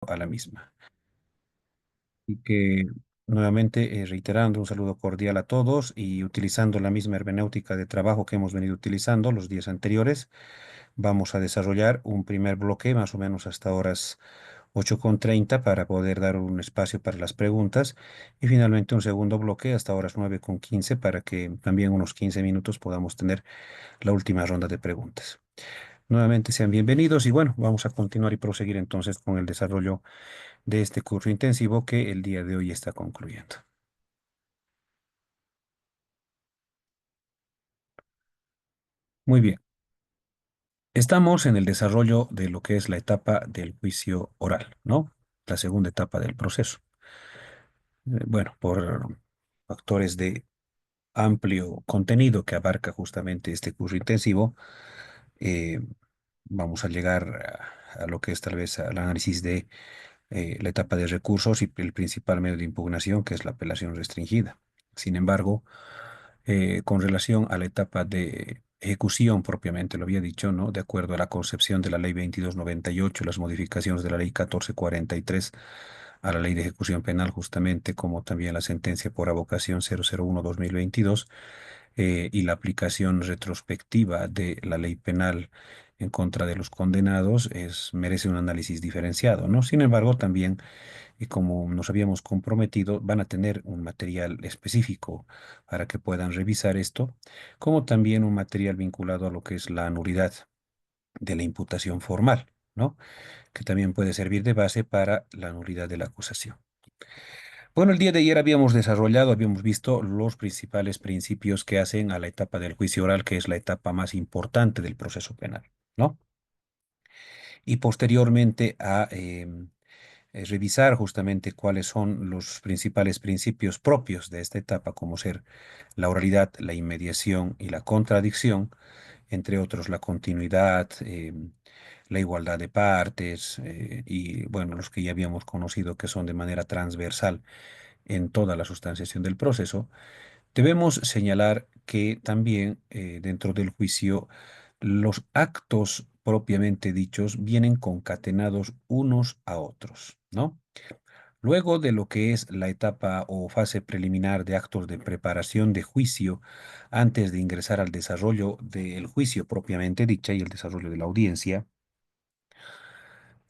a la misma. Y que nuevamente reiterando un saludo cordial a todos y utilizando la misma hermenéutica de trabajo que hemos venido utilizando los días anteriores, vamos a desarrollar un primer bloque más o menos hasta horas 8:30 para poder dar un espacio para las preguntas y finalmente un segundo bloque hasta horas 9:15 para que también unos 15 minutos podamos tener la última ronda de preguntas. Nuevamente sean bienvenidos y bueno, vamos a continuar y proseguir entonces con el desarrollo de este curso intensivo que el día de hoy está concluyendo. Muy bien, estamos en el desarrollo de lo que es la etapa del juicio oral, ¿no? La segunda etapa del proceso. Bueno, por factores de amplio contenido que abarca justamente este curso intensivo, eh, vamos a llegar a lo que es tal vez al análisis de la etapa de recursos y el principal medio de impugnación, que es la apelación restringida. Sin embargo, con relación a la etapa de ejecución propiamente, lo había dicho, ¿no? De acuerdo a la concepción de la Ley 2298, las modificaciones de la Ley 1443 a la Ley de Ejecución Penal, justamente, como también la sentencia por avocación 001-2022 y la aplicación retrospectiva de la ley penal en contra de los condenados merece un análisis diferenciado, ¿no? Sin embargo, también y como nos habíamos comprometido, van a tener un material específico para que puedan revisar esto, como también un material vinculado a lo que es la nulidad de la imputación formal, ¿no? Que también puede servir de base para la nulidad de la acusación. Bueno, el día de ayer habíamos visto los principales principios que hacen a la etapa del juicio oral, que es la etapa más importante del proceso penal, ¿no? Y posteriormente a revisar justamente cuáles son los principales principios propios de esta etapa, como ser la oralidad, la inmediación y la contradicción, entre otros la continuidad, la igualdad de partes y, bueno, los que ya habíamos conocido que son de manera transversal en toda la sustanciación del proceso. Debemos señalar que también dentro del juicio los actos propiamente dichos vienen concatenados unos a otros, ¿no? Luego de lo que es la etapa o fase preliminar de actos de preparación de juicio, antes de ingresar al desarrollo del juicio propiamente dicha y el desarrollo de la audiencia,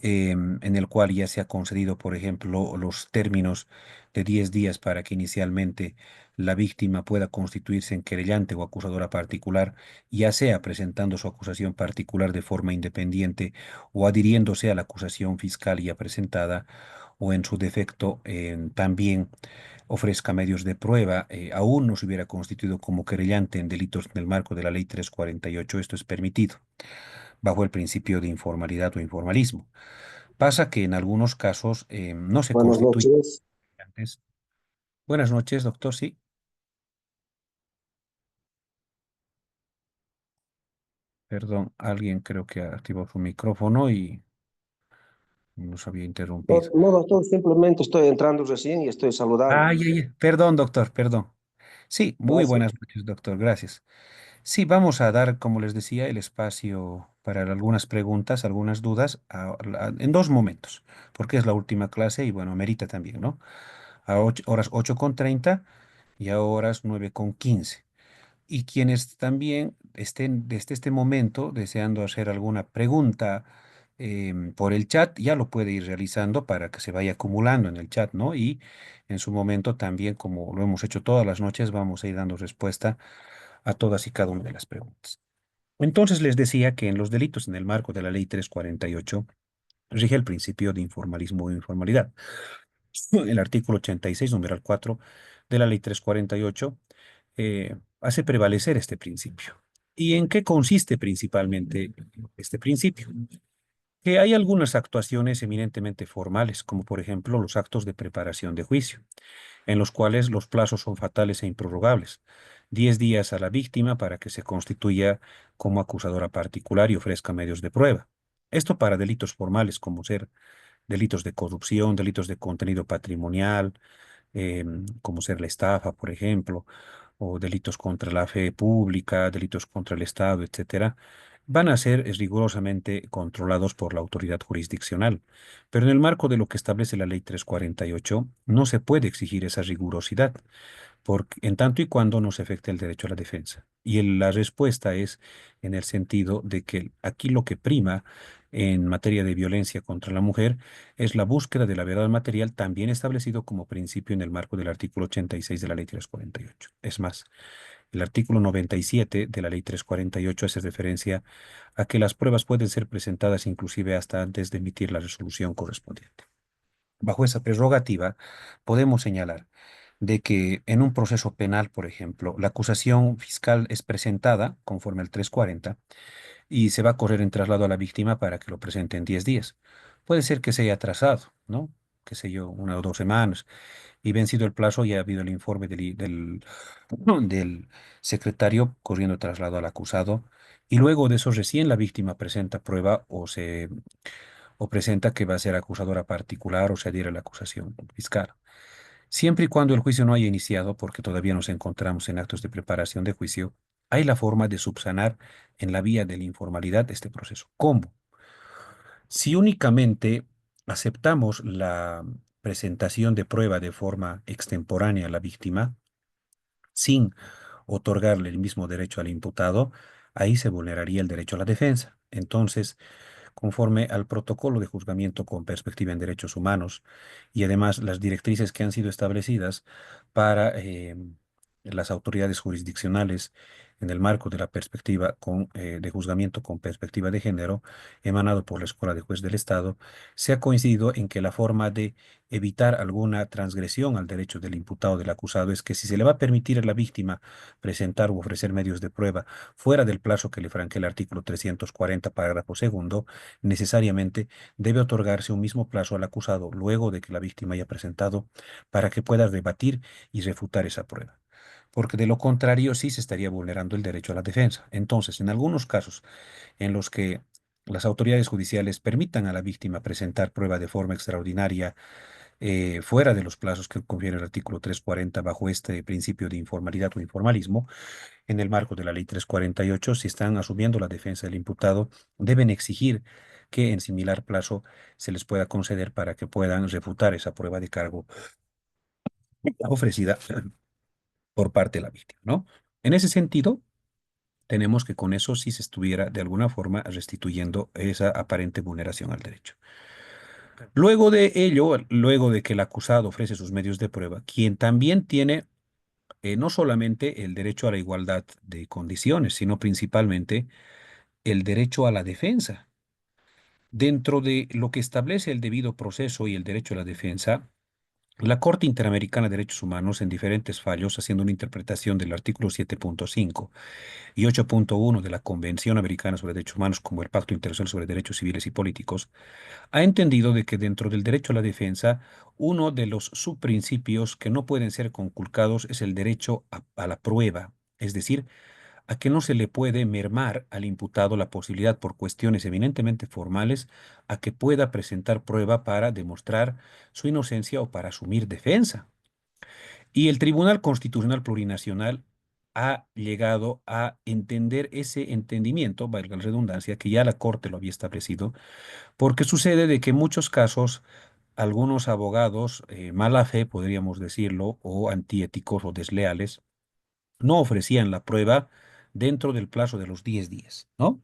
en el cual ya se ha concedido, por ejemplo, los términos de 10 días para que inicialmente la víctima pueda constituirse en querellante o acusadora particular, ya sea presentando su acusación particular de forma independiente o adhiriéndose a la acusación fiscal ya presentada, o en su defecto también ofrezca medios de prueba, aún no se hubiera constituido como querellante en delitos en el marco de la Ley 348, esto es permitido, bajo el principio de informalidad o informalismo. Pasa que en algunos casos no se Buenas constituye noches. antes. Buenas noches, doctor. Sí, perdón, alguien creo que activó su micrófono y nos había interrumpido. No, doctor, simplemente estoy entrando recién y estoy saludando. Ay, ay, ay, perdón, doctor, perdón. Sí, muy Gracias. buenas noches, doctor. Gracias. Sí, vamos a dar, como les decía, el espacio para algunas preguntas, algunas dudas en dos momentos, porque es la última clase y bueno, amerita también, ¿no? A horas 8:30 y a horas 9:15. Y quienes también estén desde este momento deseando hacer alguna pregunta por el chat, ya lo puede ir realizando para que se vaya acumulando en el chat, ¿no? Y en su momento también, como lo hemos hecho todas las noches, vamos a ir dando respuesta a todas y cada una de las preguntas. Entonces les decía que en los delitos en el marco de la Ley 348 rige el principio de informalismo e informalidad. El artículo 86, numeral 4 de la Ley 348 hace prevalecer este principio. ¿Y en qué consiste principalmente este principio? Que hay algunas actuaciones eminentemente formales, como por ejemplo los actos de preparación de juicio, en los cuales los plazos son fatales e improrrogables. 10 días a la víctima para que se constituya como acusadora particular y ofrezca medios de prueba. Esto para delitos formales como ser delitos de corrupción, delitos de contenido patrimonial, como ser la estafa, por ejemplo, o delitos contra la fe pública, delitos contra el Estado, etcétera. van a ser rigurosamente controlados por la autoridad jurisdiccional. Pero en el marco de lo que establece la Ley 348, no se puede exigir esa rigurosidad en tanto y cuando no se afecte el derecho a la defensa. Y la respuesta es en el sentido de que aquí lo que prima en materia de violencia contra la mujer es la búsqueda de la verdad material, también establecido como principio en el marco del artículo 86 de la Ley 348. Es más, el artículo 97 de la Ley 348 hace referencia a que las pruebas pueden ser presentadas inclusive hasta antes de emitir la resolución correspondiente. Bajo esa prerrogativa, podemos señalar de que en un proceso penal, por ejemplo, la acusación fiscal es presentada conforme al 340 y se va a correr en traslado a la víctima para que lo presente en 10 días. Puede ser que se haya atrasado, ¿no? Qué sé yo, 1 o 2 semanas, y vencido el plazo ya ha habido el informe del secretario corriendo traslado al acusado, y luego de eso recién la víctima presenta prueba o presenta que va a ser acusadora particular o se adhiere a la acusación fiscal. Siempre y cuando el juicio no haya iniciado, porque todavía nos encontramos en actos de preparación de juicio, hay la forma de subsanar en la vía de la informalidad este proceso. ¿Cómo? Si únicamente aceptamos la presentación de prueba de forma extemporánea a la víctima, sin otorgarle el mismo derecho al imputado, ahí se vulneraría el derecho a la defensa. Entonces, conforme al protocolo de juzgamiento con perspectiva en derechos humanos y además las directrices que han sido establecidas para las autoridades jurisdiccionales en el marco de la perspectiva de juzgamiento con perspectiva de género, emanado por la Escuela de Juez del Estado, se ha coincidido en que la forma de evitar alguna transgresión al derecho del imputado o del acusado es que si se le va a permitir a la víctima presentar u ofrecer medios de prueba fuera del plazo que le franquea el artículo 340, parágrafo segundo, necesariamente debe otorgarse un mismo plazo al acusado luego de que la víctima haya presentado para que pueda rebatir y refutar esa prueba. Porque de lo contrario sí se estaría vulnerando el derecho a la defensa. Entonces, en algunos casos en los que las autoridades judiciales permitan a la víctima presentar prueba de forma extraordinaria fuera de los plazos que confiere el artículo 340 bajo este principio de informalidad o informalismo, en el marco de la ley 348, si están asumiendo la defensa del imputado, deben exigir que en similar plazo se les pueda conceder para que puedan refutar esa prueba de cargo ofrecida por parte de la víctima, ¿no? En ese sentido, tenemos que con eso sí se estuviera de alguna forma restituyendo esa aparente vulneración al derecho. Luego de ello, luego de que el acusado ofrece sus medios de prueba, quien también tiene no solamente el derecho a la igualdad de condiciones, sino principalmente el derecho a la defensa. Dentro de lo que establece el debido proceso y el derecho a la defensa, la Corte Interamericana de Derechos Humanos, en diferentes fallos, haciendo una interpretación del artículo 7.5 y 8.1 de la Convención Americana sobre Derechos Humanos como el Pacto Internacional sobre Derechos Civiles y Políticos, ha entendido de que dentro del derecho a la defensa, uno de los subprincipios que no pueden ser conculcados es el derecho a la prueba, es decir, a que no se le puede mermar al imputado la posibilidad por cuestiones eminentemente formales a que pueda presentar prueba para demostrar su inocencia o para asumir defensa. Y el Tribunal Constitucional Plurinacional ha llegado a entender ese entendimiento, valga la redundancia, que ya la Corte lo había establecido, porque sucede de que en muchos casos algunos abogados, mala fe, podríamos decirlo, o antiéticos o desleales, no ofrecían la prueba dentro del plazo de los 10 días, ¿no?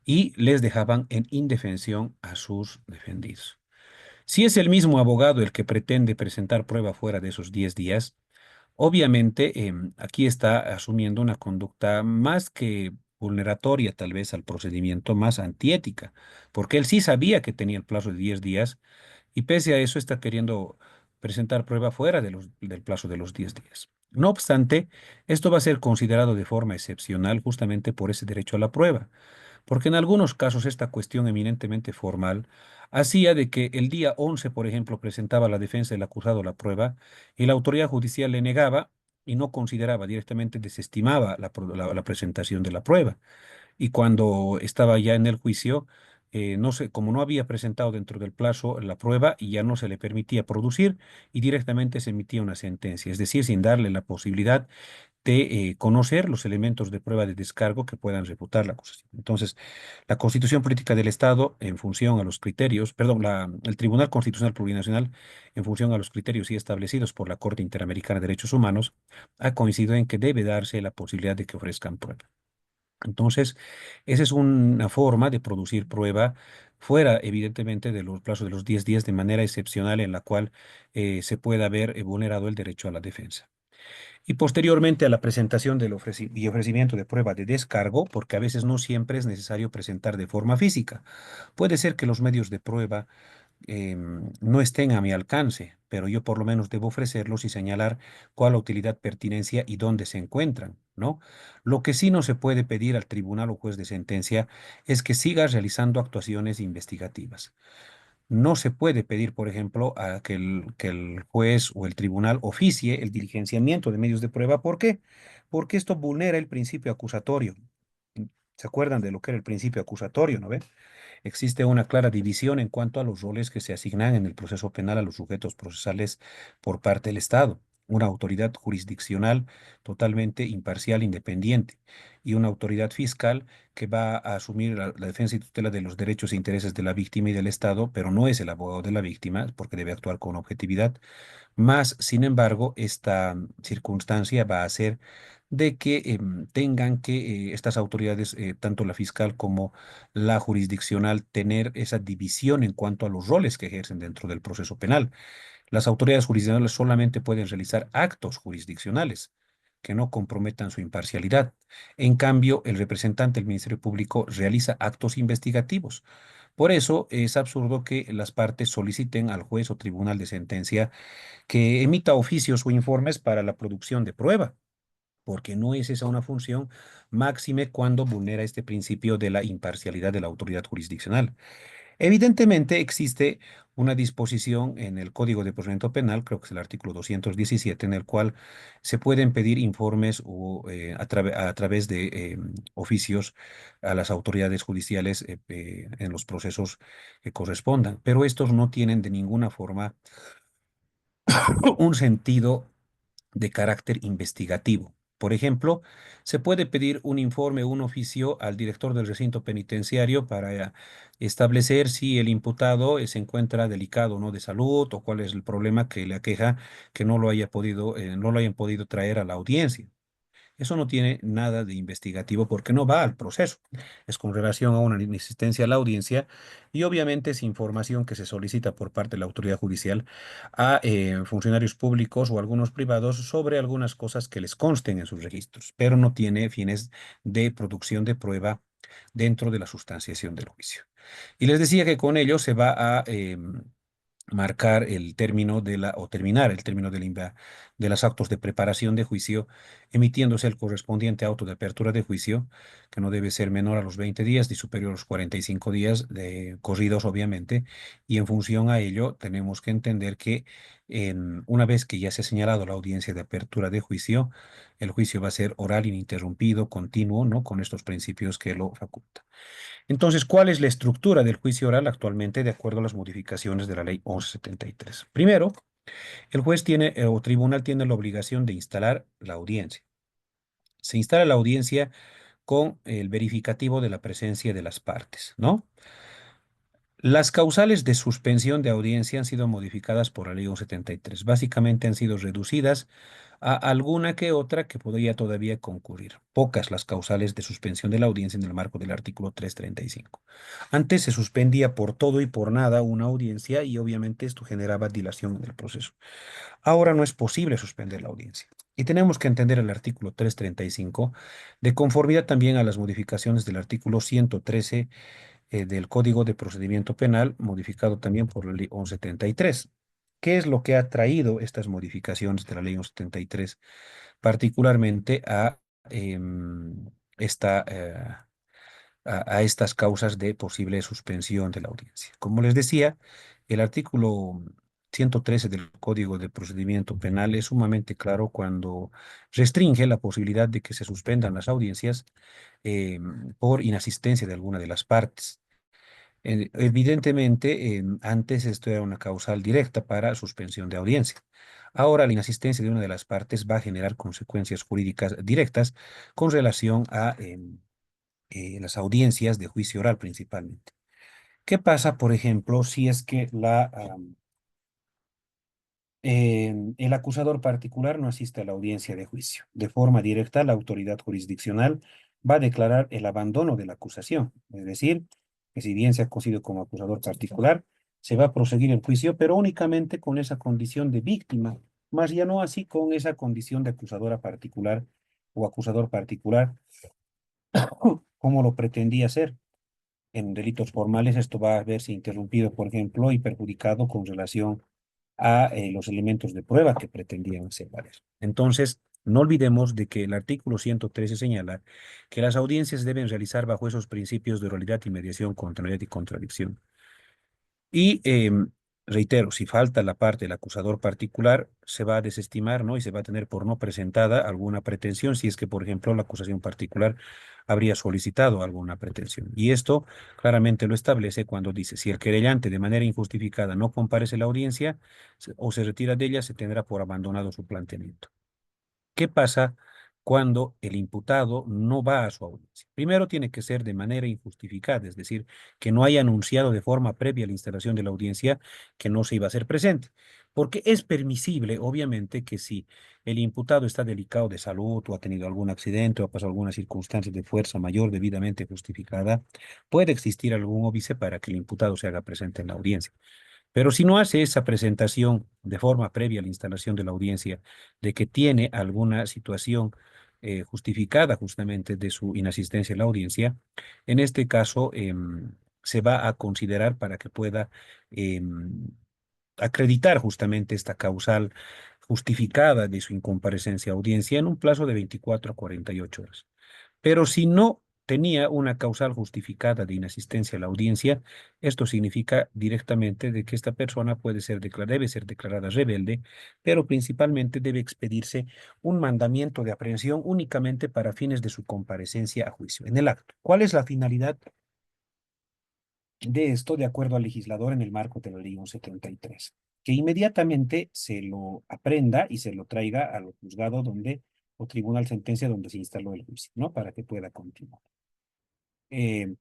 Y les dejaban en indefensión a sus defendidos. Si es el mismo abogado el que pretende presentar prueba fuera de esos 10 días, obviamente aquí está asumiendo una conducta más que vulneratoria tal vez al procedimiento, más antiética, porque él sí sabía que tenía el plazo de 10 días y pese a eso está queriendo presentar prueba fuera del plazo de los 10 días. No obstante, esto va a ser considerado de forma excepcional justamente por ese derecho a la prueba, porque en algunos casos esta cuestión eminentemente formal hacía de que el día 11, por ejemplo, presentaba la defensa del acusado la prueba y la autoridad judicial le negaba y no consideraba directamente, desestimaba la presentación de la prueba. Y cuando estaba ya en el juicio, no sé, como no había presentado dentro del plazo la prueba y ya no se le permitía producir y directamente se emitía una sentencia, es decir, sin darle la posibilidad de conocer los elementos de prueba de descargo que puedan refutar la acusación. Entonces, la Constitución Política del Estado, en función a los criterios, perdón, el Tribunal Constitucional Plurinacional, en función a los criterios y establecidos por la Corte Interamericana de Derechos Humanos, ha coincidido en que debe darse la posibilidad de que ofrezcan prueba. Entonces, esa es una forma de producir prueba fuera, evidentemente, de los plazos de los 10 días de manera excepcional en la cual se pueda haber vulnerado el derecho a la defensa. Y posteriormente a la presentación y ofrecimiento de prueba de descargo, porque a veces no siempre es necesario presentar de forma física. Puede ser que los medios de prueba no estén a mi alcance, pero yo por lo menos debo ofrecerlos y señalar cuál la utilidad, pertinencia y dónde se encuentran, ¿no? Lo que sí no se puede pedir al tribunal o juez de sentencia es que siga realizando actuaciones investigativas. No se puede pedir, por ejemplo, a que el juez o el tribunal oficie el diligenciamiento de medios de prueba. ¿Por qué? Porque esto vulnera el principio acusatorio. ¿Se acuerdan de lo que era el principio acusatorio, no ve? Existe una clara división en cuanto a los roles que se asignan en el proceso penal a los sujetos procesales por parte del Estado. Una autoridad jurisdiccional totalmente imparcial, independiente, y una autoridad fiscal que va a asumir la defensa y tutela de los derechos e intereses de la víctima y del Estado, pero no es el abogado de la víctima porque debe actuar con objetividad. Más, sin embargo, esta circunstancia va a hacer de que tengan que estas autoridades, tanto la fiscal como la jurisdiccional, tener esa división en cuanto a los roles que ejercen dentro del proceso penal. Las autoridades jurisdiccionales solamente pueden realizar actos jurisdiccionales que no comprometan su imparcialidad. En cambio, el representante del Ministerio Público realiza actos investigativos. Por eso es absurdo que las partes soliciten al juez o tribunal de sentencia que emita oficios o informes para la producción de prueba, porque no es esa una función máxime cuando vulnera este principio de la imparcialidad de la autoridad jurisdiccional. Evidentemente existe una disposición en el Código de Procedimiento Penal, creo que es el artículo 217, en el cual se pueden pedir informes o, a través de oficios a las autoridades judiciales en los procesos que correspondan, pero estos no tienen de ninguna forma un sentido de carácter investigativo. Por ejemplo, se puede pedir un informe, un oficio al director del recinto penitenciario para establecer si el imputado se encuentra delicado o no de salud o cuál es el problema que le aqueja que no lo hayan podido traer a la audiencia. Eso no tiene nada de investigativo porque no va al proceso. Es con relación a una inasistencia a la audiencia y obviamente es información que se solicita por parte de la autoridad judicial a funcionarios públicos o algunos privados sobre algunas cosas que les consten en sus registros, pero no tiene fines de producción de prueba dentro de la sustanciación del juicio. Y les decía que con ello se va a marcar el término o terminar el término de los actos de preparación de juicio, emitiéndose el correspondiente auto de apertura de juicio, que no debe ser menor a los 20 días ni superior a los 45 días de corridos, obviamente, y en función a ello tenemos que entender que una vez que ya se ha señalado la audiencia de apertura de juicio, el juicio va a ser oral, ininterrumpido, continuo, ¿no? Con estos principios que lo facultan. Entonces, ¿cuál es la estructura del juicio oral actualmente de acuerdo a las modificaciones de la ley 1173? Primero, el juez tiene o tribunal tiene la obligación de instalar la audiencia. Se instala la audiencia con el verificativo de la presencia de las partes, ¿no? Las causales de suspensión de audiencia han sido modificadas por la ley 1173. Básicamente han sido reducidas a alguna que otra que podría todavía concurrir. Pocas las causales de suspensión de la audiencia en el marco del artículo 335. Antes se suspendía por todo y por nada una audiencia y obviamente esto generaba dilación en el proceso. Ahora no es posible suspender la audiencia. Y tenemos que entender el artículo 335 de conformidad también a las modificaciones del artículo 113 del Código de Procedimiento Penal, modificado también por la Ley 1173. ¿Qué es lo que ha traído estas modificaciones de la Ley 1173, particularmente a, em, esta, a estas causas de posible suspensión de la audiencia? Como les decía, el artículo 113 del Código de Procedimiento Penal es sumamente claro cuando restringe la posibilidad de que se suspendan las audiencias por inasistencia de alguna de las partes. Evidentemente, antes esto era una causal directa para suspensión de audiencia. Ahora, la inasistencia de una de las partes va a generar consecuencias jurídicas directas con relación a las audiencias de juicio oral principalmente. ¿Qué pasa, por ejemplo, si es que el acusador particular no asiste a la audiencia de juicio? De forma directa, la autoridad jurisdiccional va a declarar el abandono de la acusación, es decir, que si bien se ha conocido como acusador particular, se va a proseguir el juicio, pero únicamente con esa condición de víctima, más ya no así con esa condición de acusadora particular o acusador particular, como lo pretendía ser. En delitos formales esto va a verse interrumpido, por ejemplo, y perjudicado con relación a los elementos de prueba que pretendían hacer valer. Entonces, no olvidemos de que el artículo 113 señala que las audiencias deben realizar bajo esos principios de oralidad y mediación, contrariedad y contradicción. Y reitero, si falta la parte del acusador particular, se va a desestimar, ¿no? Y se va a tener por no presentada alguna pretensión si es que, por ejemplo, la acusación particular habría solicitado alguna pretensión. Y esto claramente lo establece cuando dice, si el querellante de manera injustificada no comparece a la audiencia o se retira de ella, se tendrá por abandonado su planteamiento. ¿Qué pasa cuando el imputado no va a su audiencia? Primero tiene que ser de manera injustificada, es decir, que no haya anunciado de forma previa a la instalación de la audiencia que no se iba a hacer presente. Porque es permisible, obviamente, que si el imputado está delicado de salud o ha tenido algún accidente o ha pasado alguna circunstancia de fuerza mayor debidamente justificada, puede existir algún óbice para que el imputado se haga presente en la audiencia. Pero si no hace esa presentación de forma previa a la instalación de la audiencia de que tiene alguna situación justificada justamente de su inasistencia a la audiencia, en este caso se va a considerar para que pueda acreditar justamente esta causal justificada de su incomparecencia a audiencia en un plazo de 24 a 48 horas. Pero si no tenía una causal justificada de inasistencia a la audiencia, esto significa directamente de que esta persona debe ser declarada rebelde, pero principalmente debe expedirse un mandamiento de aprehensión únicamente para fines de su comparecencia a juicio en el acto. ¿Cuál es la finalidad de esto de acuerdo al legislador en el marco de la Ley 173? Que inmediatamente se lo aprenda y se lo traiga al juzgado donde o tribunal sentencia donde se instaló el juicio, ¿no? Para que pueda continuar.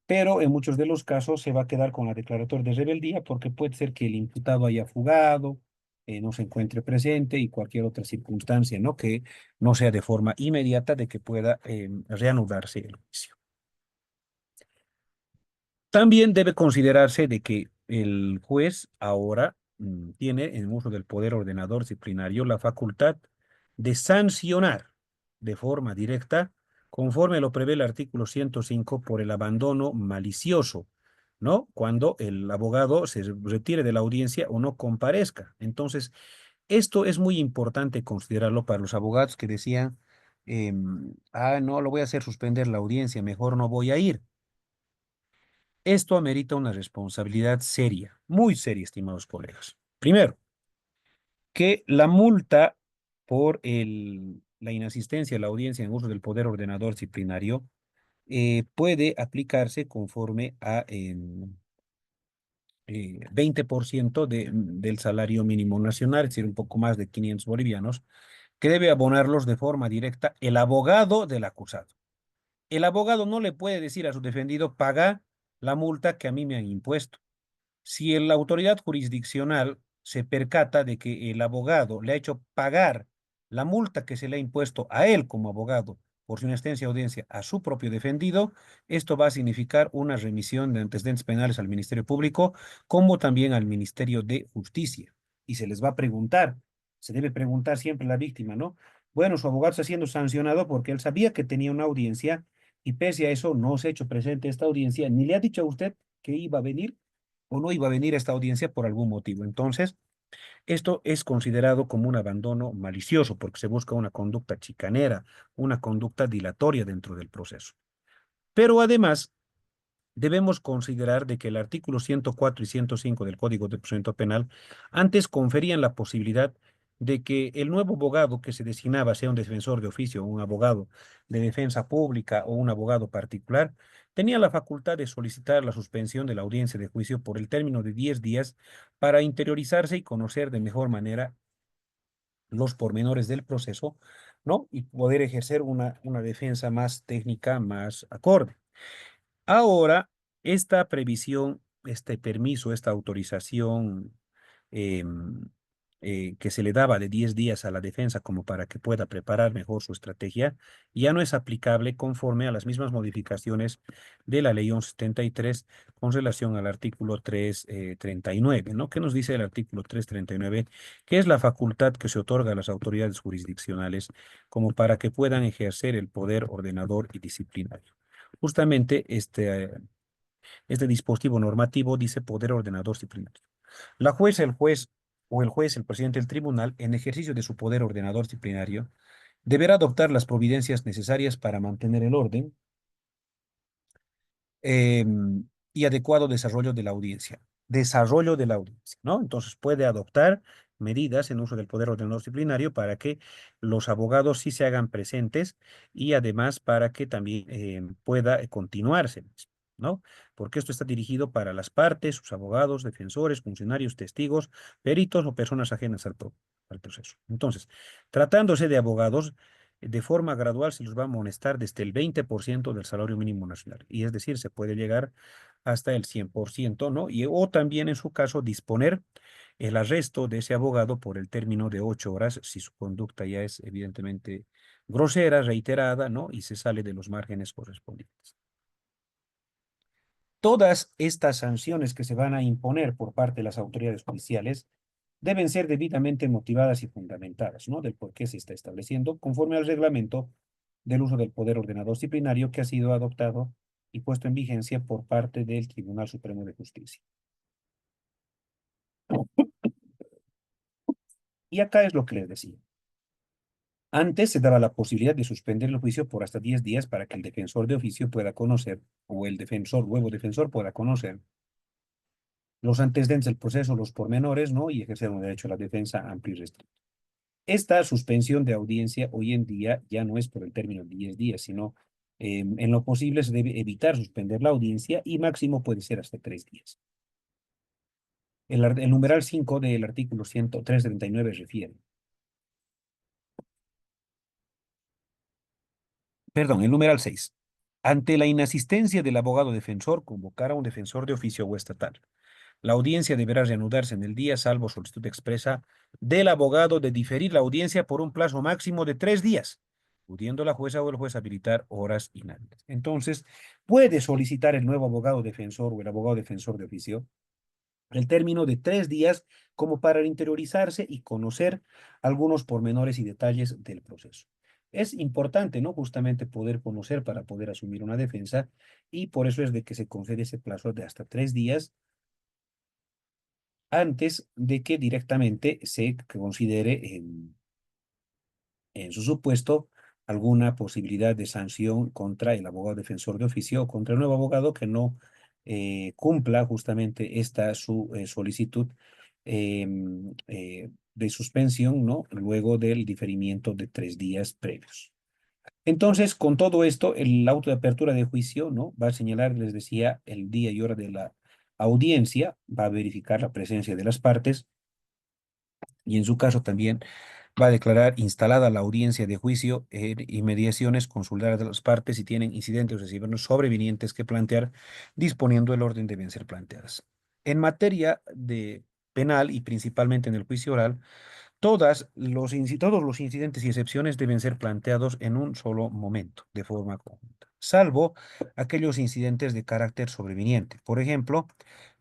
Pero en muchos de los casos se va a quedar con la declaratoria de rebeldía porque puede ser que el imputado haya fugado, no se encuentre presente y cualquier otra circunstancia, ¿no? Que no sea de forma inmediata de que pueda reanudarse el juicio. También debe considerarse de que el juez ahora tiene en uso del poder ordenador disciplinario la facultad de sancionar de forma directa, conforme lo prevé el artículo 105, por el abandono malicioso, ¿no? Cuando el abogado se retire de la audiencia o no comparezca. Entonces, esto es muy importante considerarlo para los abogados que decían, no, lo voy a hacer suspender la audiencia, mejor no voy a ir. Esto amerita una responsabilidad seria, muy seria, estimados colegas. Primero, que la multa por la inasistencia a la audiencia en uso del poder ordenador disciplinario puede aplicarse conforme a 20% del salario mínimo nacional, es decir, un poco más de 500 bolivianos, que debe abonarlos de forma directa el abogado del acusado. El abogado no le puede decir a su defendido, paga la multa que a mí me han impuesto. Si la autoridad jurisdiccional se percata de que el abogado le ha hecho pagar la multa que se le ha impuesto a él como abogado por su inasistencia a audiencia a su propio defendido, esto va a significar una remisión de antecedentes penales al Ministerio Público, como también al Ministerio de Justicia. Y se les va a preguntar, se debe preguntar siempre la víctima, ¿no? Bueno, su abogado está siendo sancionado porque él sabía que tenía una audiencia y pese a eso no se ha hecho presente esta audiencia, ni le ha dicho a usted que iba a venir o no iba a venir a esta audiencia por algún motivo. Entonces, esto es considerado como un abandono malicioso porque se busca una conducta chicanera, una conducta dilatoria dentro del proceso. Pero además, debemos considerar de que el artículo 104 y 105 del Código de Procedimiento Penal antes conferían la posibilidad de que el nuevo abogado que se designaba, sea un defensor de oficio, un abogado de defensa pública o un abogado particular, tenía la facultad de solicitar la suspensión de la audiencia de juicio por el término de 10 días para interiorizarse y conocer de mejor manera los pormenores del proceso, ¿no? Y poder ejercer una defensa más técnica, más acorde. Ahora, esta previsión, este permiso, esta autorización em, que se le daba de 10 días a la defensa como para que pueda preparar mejor su estrategia, ya no es aplicable conforme a las mismas modificaciones de la Ley 1173 con relación al artículo 339, ¿no? ¿Qué nos dice el artículo 339? Que es la facultad que se otorga a las autoridades jurisdiccionales como para que puedan ejercer el poder ordenador y disciplinario. Justamente este dispositivo normativo dice poder ordenador disciplinario. La jueza, el juez o el juez, el presidente del tribunal, en ejercicio de su poder ordenador disciplinario, deberá adoptar las providencias necesarias para mantener el orden y adecuado desarrollo de la audiencia. Desarrollo de la audiencia, ¿no? Entonces puede adoptar medidas en uso del poder ordenador disciplinario para que los abogados sí se hagan presentes y además para que también pueda continuarse, ¿no? Porque esto está dirigido para las partes, sus abogados, defensores, funcionarios, testigos, peritos o personas ajenas al proceso. Entonces, tratándose de abogados, de forma gradual se los va a amonestar desde el 20% del salario mínimo nacional. Y es decir, se puede llegar hasta el 100%, ¿no? Y, o también en su caso disponer el arresto de ese abogado por el término de 8 horas si su conducta ya es evidentemente grosera, reiterada, ¿no? Y se sale de los márgenes correspondientes. Todas estas sanciones que se van a imponer por parte de las autoridades judiciales deben ser debidamente motivadas y fundamentadas, ¿no? Del por qué se está estableciendo, conforme al reglamento del uso del poder ordenador disciplinario que ha sido adoptado y puesto en vigencia por parte del Tribunal Supremo de Justicia. Y acá es lo que les decía. Antes se daba la posibilidad de suspender el juicio por hasta 10 días para que el defensor de oficio pueda conocer, o el defensor, nuevo defensor, pueda conocer los antecedentes del proceso, los pormenores, ¿no? Y ejercer un derecho a la defensa amplio y restricto. Esta suspensión de audiencia hoy en día ya no es por el término de 10 días, sino en lo posible se debe evitar suspender la audiencia y máximo puede ser hasta 3 días. El numeral 5 del artículo 139 refiere. Perdón, el numeral 6. Ante la inasistencia del abogado defensor, convocar a un defensor de oficio o estatal. La audiencia deberá reanudarse en el día, salvo solicitud expresa del abogado de diferir la audiencia por un plazo máximo de 3 días, pudiendo la jueza o el juez habilitar horas inhábiles. Entonces, puede solicitar el nuevo abogado defensor o el abogado defensor de oficio el término de 3 días como para interiorizarse y conocer algunos pormenores y detalles del proceso. Es importante, ¿no? Justamente poder conocer para poder asumir una defensa y por eso es de que se concede ese plazo de hasta 3 días antes de que directamente se considere en su supuesto alguna posibilidad de sanción contra el abogado defensor de oficio o contra el nuevo abogado que no cumpla justamente esta su solicitud de suspensión, ¿no? Luego del diferimiento de 3 días previos. Entonces, con todo esto, el auto de apertura de juicio, ¿no? Va a señalar, les decía, el día y hora de la audiencia, va a verificar la presencia de las partes y en su caso también va a declarar instalada la audiencia de juicio y mediaciones, consultar a las partes si tienen incidentes o recibirnos sobrevinientes que plantear, disponiendo el orden deben ser planteadas. En materia de penal y principalmente en el juicio oral, todos los incidentes y excepciones deben ser planteados en un solo momento, de forma conjunta, salvo aquellos incidentes de carácter sobreviniente. Por ejemplo,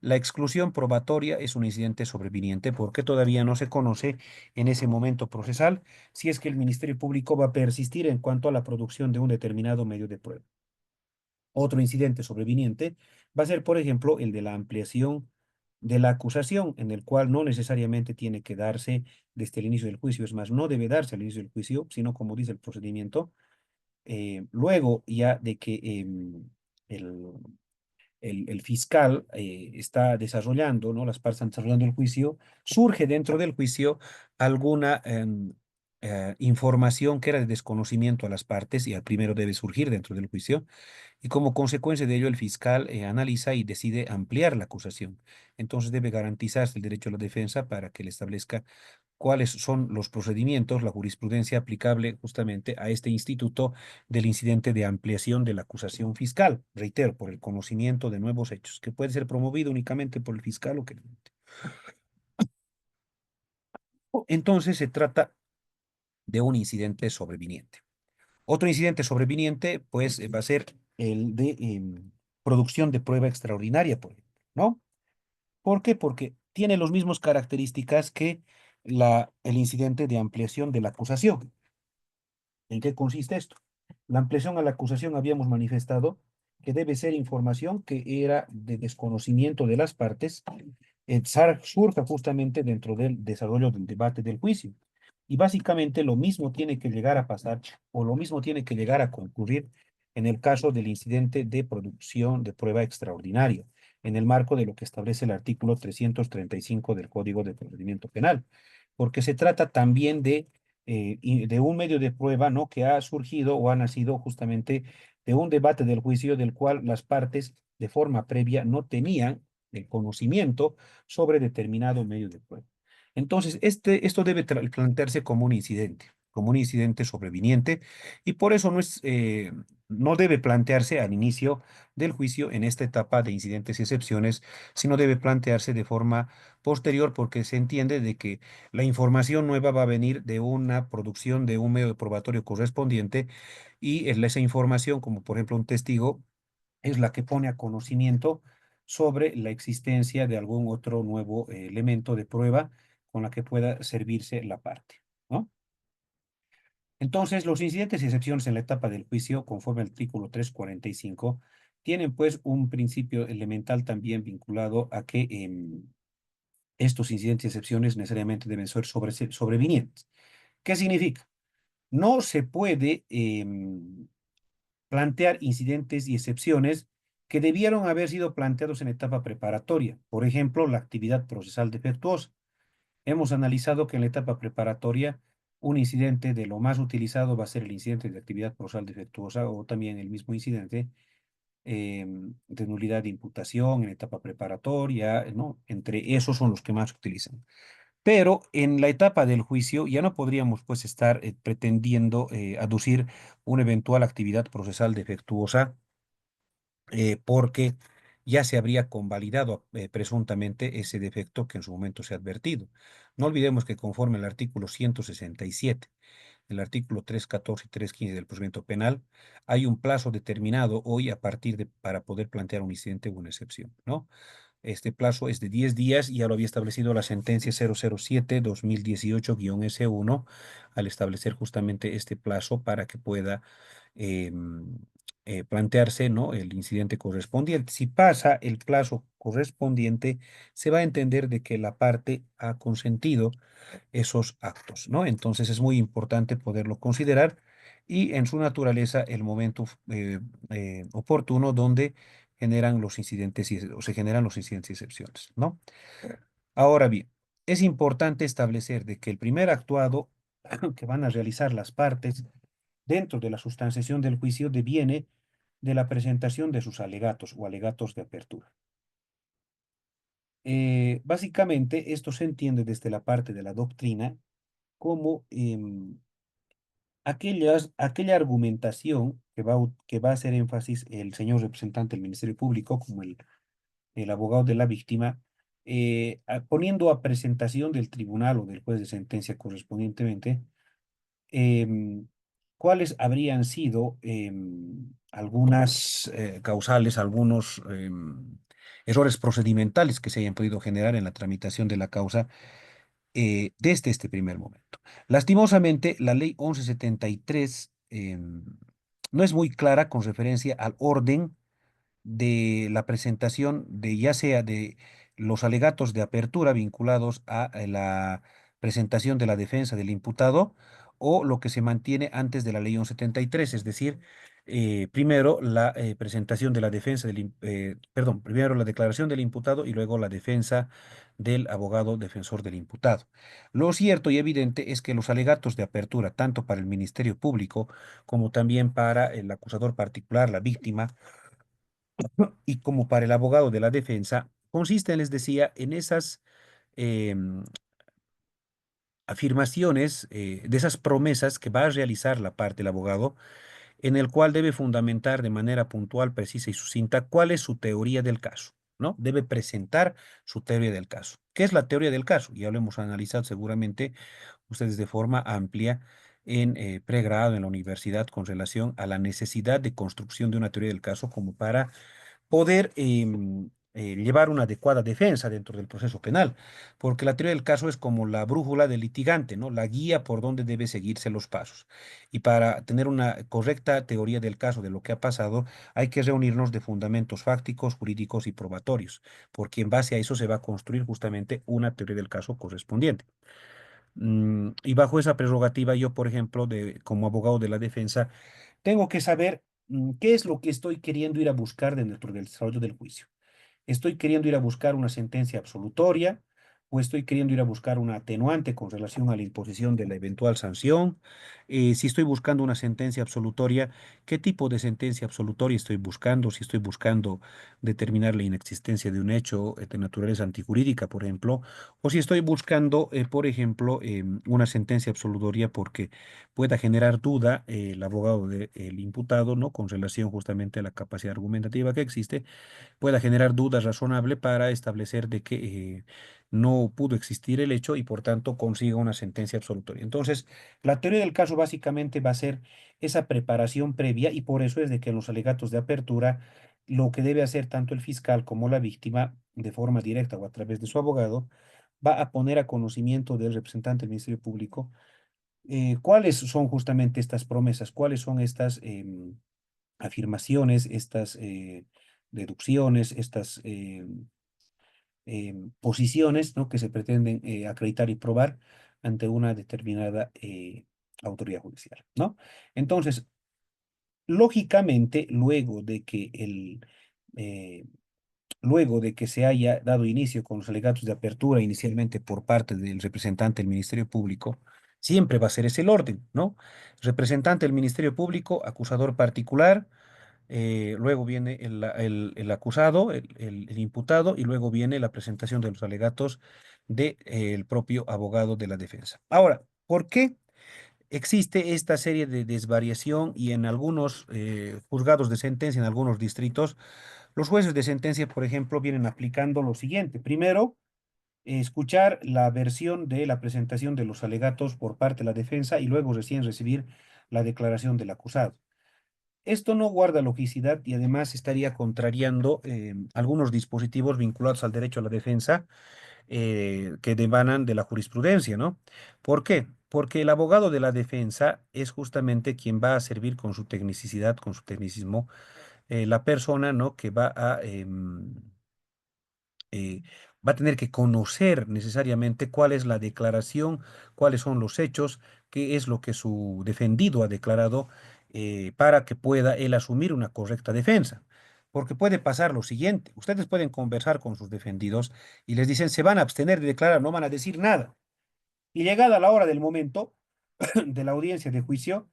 la exclusión probatoria es un incidente sobreviniente porque todavía no se conoce en ese momento procesal si es que el Ministerio Público va a persistir en cuanto a la producción de un determinado medio de prueba. Otro incidente sobreviniente va a ser, por ejemplo, el de la ampliación de la acusación, en el cual no necesariamente tiene que darse desde el inicio del juicio, es más, no debe darse al inicio del juicio, sino como dice el procedimiento, luego ya de que el, el fiscal está desarrollando, ¿no? Las partes están desarrollando el juicio, surge dentro del juicio alguna información que era de desconocimiento a las partes y al primero debe surgir dentro del juicio y como consecuencia de ello, el fiscal analiza y decide ampliar la acusación. Entonces debe garantizarse el derecho a la defensa para que le establezca cuáles son los procedimientos, la jurisprudencia aplicable justamente a este instituto del incidente de ampliación de la acusación fiscal. Reitero, por el conocimiento de nuevos hechos, que puede ser promovido únicamente por el fiscal o que no. Entonces se trata de un incidente sobreviniente. Otro incidente sobreviniente, pues, va a ser el de producción de prueba extraordinaria, por ejemplo, ¿no? ¿Por qué? Porque tiene las mismas características que el incidente de ampliación de la acusación. ¿En qué consiste esto? La ampliación a la acusación habíamos manifestado que debe ser información que era de desconocimiento de las partes, surja justamente dentro del desarrollo del debate del juicio. Y básicamente lo mismo tiene que llegar a pasar o lo mismo tiene que llegar a concurrir en el caso del incidente de producción de prueba extraordinaria, en el marco de lo que establece el artículo 335 del Código de Procedimiento Penal, porque se trata también de un medio de prueba, ¿no? Que ha surgido o ha nacido justamente de un debate del juicio del cual las partes de forma previa no tenían el conocimiento sobre determinado medio de prueba. Entonces, esto debe plantearse como un incidente sobreviniente, y por eso no debe plantearse al inicio del juicio en esta etapa de incidentes y excepciones, sino debe plantearse de forma posterior, porque se entiende de que la información nueva va a venir de una producción de un medio probatorio correspondiente, y esa información, como por ejemplo un testigo, es la que pone a conocimiento sobre la existencia de algún otro nuevo elemento de prueba con la que pueda servirse la parte, ¿no? Entonces, los incidentes y excepciones en la etapa del juicio, conforme al artículo 345, tienen pues un principio elemental también vinculado a que estos incidentes y excepciones necesariamente deben ser sobrevinientes. ¿Qué significa? No se puede plantear incidentes y excepciones que debieron haber sido planteados en etapa preparatoria. Por ejemplo, la actividad procesal defectuosa. Hemos analizado que en la etapa preparatoria un incidente de lo más utilizado va a ser el incidente de actividad procesal defectuosa, o también el mismo incidente de nulidad de imputación en etapa preparatoria, ¿no? Entre esos son los que más se utilizan. Pero en la etapa del juicio ya no podríamos pues estar pretendiendo aducir una eventual actividad procesal defectuosa, porque ya se habría convalidado presuntamente ese defecto que en su momento se ha advertido. No olvidemos que conforme al artículo 167, el artículo 314 y 315 del procedimiento penal, hay un plazo determinado hoy para poder plantear un incidente o una excepción, ¿no? Este plazo es de 10 días y ya lo había establecido la sentencia 007-2018-S1, al establecer justamente este plazo para que pueda plantearse, ¿no?, el incidente correspondiente. Si pasa el plazo correspondiente, se va a entender de que la parte ha consentido esos actos, ¿no? Entonces es muy importante poderlo considerar, y en su naturaleza el momento oportuno donde generan los incidentes o se generan los incidentes y excepciones, ¿no? Ahora bien, es importante establecer de que el primer actuado que van a realizar las partes dentro de la sustanciación del juicio deviene de la presentación de sus alegatos o alegatos de apertura. Básicamente, esto se entiende desde la parte de la doctrina como aquella argumentación que va a hacer énfasis el señor representante del Ministerio Público, como el abogado de la víctima, poniendo a presentación del tribunal o del juez de sentencia correspondientemente, em, cuáles habrían sido algunas causales, algunos errores procedimentales que se hayan podido generar en la tramitación de la causa desde este primer momento. Lastimosamente, la ley 1173 no es muy clara con referencia al orden de la presentación de ya sea de los alegatos de apertura vinculados a la presentación de la defensa del imputado, o lo que se mantiene antes de la ley 1173, es decir, primero la presentación de la defensa perdón, primero la declaración del imputado y luego la defensa del abogado defensor del imputado. Lo cierto y evidente es que los alegatos de apertura, tanto para el Ministerio Público como también para el acusador particular, la víctima, y como para el abogado de la defensa, consisten, les decía, en esas em, afirmaciones, de esas promesas que va a realizar la parte del abogado, en el cual debe fundamentar de manera puntual, precisa y sucinta cuál es su teoría del caso, ¿no? Debe presentar su teoría del caso. ¿Qué es la teoría del caso? Ya lo hemos analizado seguramente ustedes de forma amplia en pregrado en la universidad con relación a la necesidad de construcción de una teoría del caso como para poder llevar una adecuada defensa dentro del proceso penal, porque la teoría del caso es como la brújula del litigante, ¿no? La guía por donde debe seguirse los pasos. Y para tener una correcta teoría del caso de lo que ha pasado, hay que reunirnos de fundamentos fácticos, jurídicos y probatorios, porque en base a eso se va a construir justamente una teoría del caso correspondiente. Y bajo esa prerrogativa, yo, por ejemplo, como abogado de la defensa, tengo que saber qué es lo que estoy queriendo ir a buscar dentro del desarrollo del juicio. ¿Estoy queriendo ir a buscar una sentencia absolutoria o estoy queriendo ir a buscar una atenuante con relación a la imposición de la eventual sanción? Si estoy buscando una sentencia absolutoria, ¿qué tipo de sentencia absolutoria estoy buscando? Si estoy buscando determinar la inexistencia de un hecho de naturaleza antijurídica, por ejemplo, o si estoy buscando, por ejemplo, una sentencia absolutoria porque pueda generar duda el abogado del imputado, ¿no? Con relación justamente a la capacidad argumentativa que existe pueda generar dudas razonables para establecer de que no pudo existir el hecho y por tanto consiga una sentencia absolutoria. Entonces, la teoría del caso básicamente va a ser esa preparación previa y por eso es de que en los alegatos de apertura lo que debe hacer tanto el fiscal como la víctima de forma directa o a través de su abogado va a poner a conocimiento del representante del Ministerio Público cuáles son justamente estas promesas, cuáles son estas afirmaciones, estas deducciones, estas posiciones, ¿no? que se pretenden acreditar y probar ante una determinada autoridad judicial, ¿no? Entonces, lógicamente, eh, luego de que se haya dado inicio con los alegatos de apertura inicialmente por parte del representante del Ministerio Público, siempre va a ser ese el orden, ¿no? Representante del Ministerio Público, acusador particular, luego viene el acusado, el imputado, y luego viene la presentación de los alegatos del propio abogado de la defensa. Ahora, ¿por qué existe esta serie de desvariación y en algunos juzgados de sentencia, en algunos distritos, los jueces de sentencia, por ejemplo, vienen aplicando lo siguiente? Primero, escuchar la versión de la presentación de los alegatos por parte de la defensa y luego recién recibir la declaración del acusado. Esto no guarda logicidad y además estaría contrariando algunos dispositivos vinculados al derecho a la defensa que devanan de la jurisprudencia, ¿no? ¿Por qué? Porque el abogado de la defensa es justamente quien va a servir con su tecnicidad, con su tecnicismo, la persona, ¿no? Que eh, va a tener que conocer necesariamente cuál es la declaración, cuáles son los hechos, qué es lo que su defendido ha declarado para que pueda él asumir una correcta defensa. Porque puede pasar lo siguiente, ustedes pueden conversar con sus defendidos y les dicen se van a abstener de declarar, no van a decir nada. Y llegada la hora del momento de la audiencia de juicio,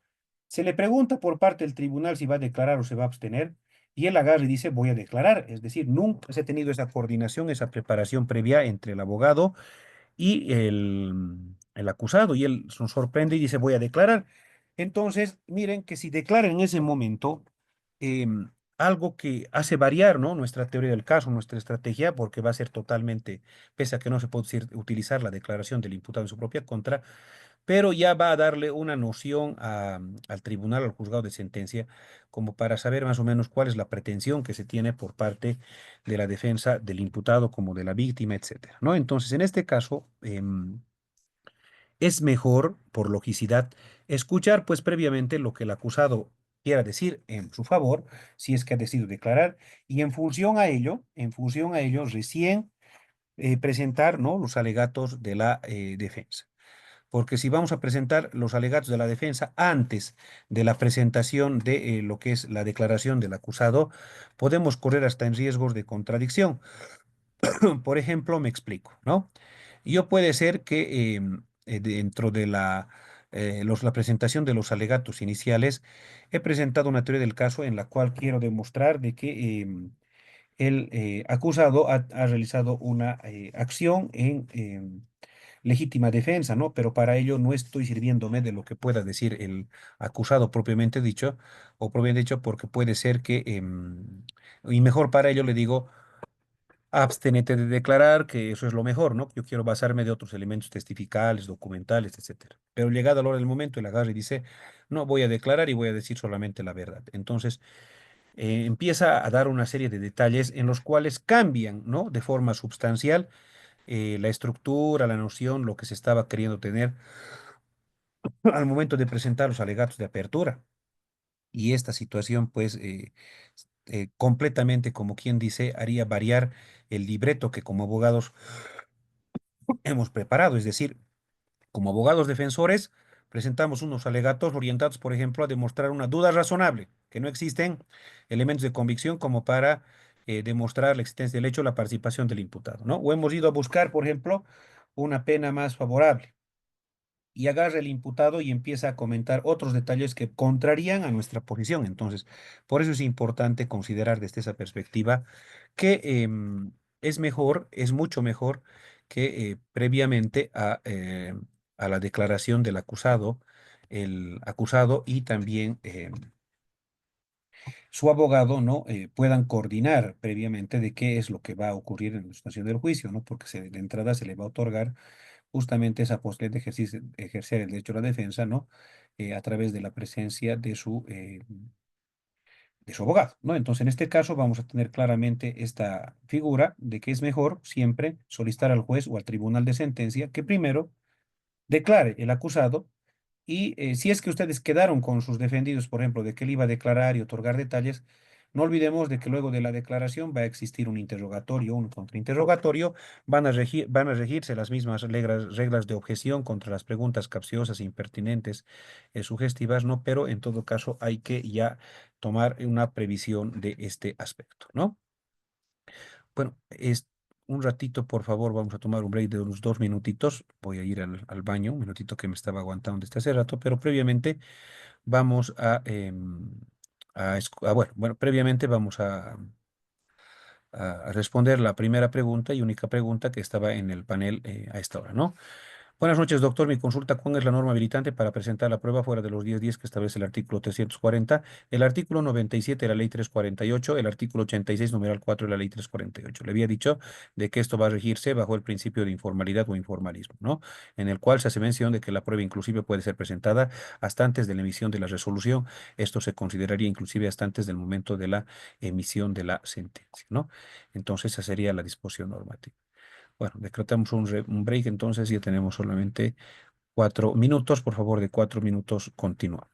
se le pregunta por parte del tribunal si va a declarar o se va a abstener, y él agarra y dice voy a declarar. Es decir, nunca se ha tenido esa coordinación, esa preparación previa entre el abogado y el acusado, y él se sorprende y dice voy a declarar. Entonces, miren que si declara en ese momento algo que hace variar, ¿no? Nuestra teoría del caso, nuestra estrategia, porque va a ser totalmente, pese a que no se puede utilizar la declaración del imputado en su propia contra, pero ya va a darle una noción al tribunal, al juzgado de sentencia, como para saber más o menos cuál es la pretensión que se tiene por parte de la defensa del imputado como de la víctima, etcétera, ¿no? Entonces, en este caso, es mejor, por logicidad, escuchar pues previamente lo que el acusado quiera decir en su favor, si es que ha decidido declarar, y en función a ello, recién presentar, ¿no? los alegatos de la defensa. Porque si vamos a presentar los alegatos de la defensa antes de la presentación de lo que es la declaración del acusado, podemos correr hasta en riesgos de contradicción. Por ejemplo, me explico, ¿no? Yo puede ser que dentro de la presentación de los alegatos iniciales he presentado una teoría del caso en la cual quiero demostrar de que el acusado ha realizado una acción en legítima defensa, ¿no? Pero para ello no estoy sirviéndome de lo que pueda decir el acusado propiamente dicho, o propiamente dicho, porque puede ser que, y mejor para ello le digo, absténete de declarar, que eso es lo mejor, ¿no? Yo quiero basarme de otros elementos testificales, documentales, etcétera. Pero llegada la hora del momento, el agarra y dice, no, voy a declarar y voy a decir solamente la verdad. Entonces, empieza a dar una serie de detalles en los cuales cambian, ¿no? De forma substancial la estructura, la noción, lo que se estaba queriendo tener al momento de presentar los alegatos de apertura. Y esta situación, pues, completamente, como quien dice, haría variar el libreto que como abogados hemos preparado. Es decir, como abogados defensores, presentamos unos alegatos orientados, por ejemplo, a demostrar una duda razonable, que no existen elementos de convicción como para demostrar la existencia del hecho o la participación del imputado, ¿no? O hemos ido a buscar, por ejemplo, una pena más favorable y agarra el imputado y empieza a comentar otros detalles que contrarían a nuestra posición. Entonces, por eso es importante considerar desde esa perspectiva que es mejor, es mucho mejor que previamente a la declaración del acusado, el acusado y también su abogado, ¿no? Puedan coordinar previamente de qué es lo que va a ocurrir en la situación del juicio, ¿no? Porque de entrada se le va a otorgar justamente esa posibilidad de ejercer el derecho a la defensa, ¿no? A través de la presencia de su abogado, ¿no? Entonces, en este caso vamos a tener claramente esta figura de que es mejor siempre solicitar al juez o al tribunal de sentencia que primero declare el acusado y si es que ustedes quedaron con sus defendidos, por ejemplo, de que él iba a declarar y otorgar detalles, no olvidemos de que luego de la declaración va a existir un interrogatorio, un contrainterrogatorio, van a regirse las mismas reglas de objeción contra las preguntas capciosas, impertinentes, sugestivas, ¿no? Pero en todo caso hay que ya tomar una previsión de este aspecto, ¿no? Bueno, es un ratito, por favor, vamos a tomar un break de unos 2 minutitos. Voy a ir al baño, un minutito que me estaba aguantando desde hace rato, pero previamente vamos bueno, previamente vamos a responder la primera pregunta y única pregunta que estaba en el panel a esta hora, ¿no? Buenas noches, doctor. Mi consulta, ¿cuál es la norma habilitante para presentar la prueba fuera de los 10 días que establece el artículo 340, el artículo 97 de la ley 348, el artículo 86, numeral 4 de la ley 348? Le había dicho de que esto va a regirse bajo el principio de informalidad o informalismo, ¿no? En el cual se hace mención de que la prueba inclusive puede ser presentada hasta antes de la emisión de la resolución. Esto se consideraría inclusive hasta antes del momento de la emisión de la sentencia, ¿no? Entonces, esa sería la disposición normativa. Bueno, decretamos un break, entonces ya tenemos solamente 4 minutos. Por favor, de 4 minutos continuamos.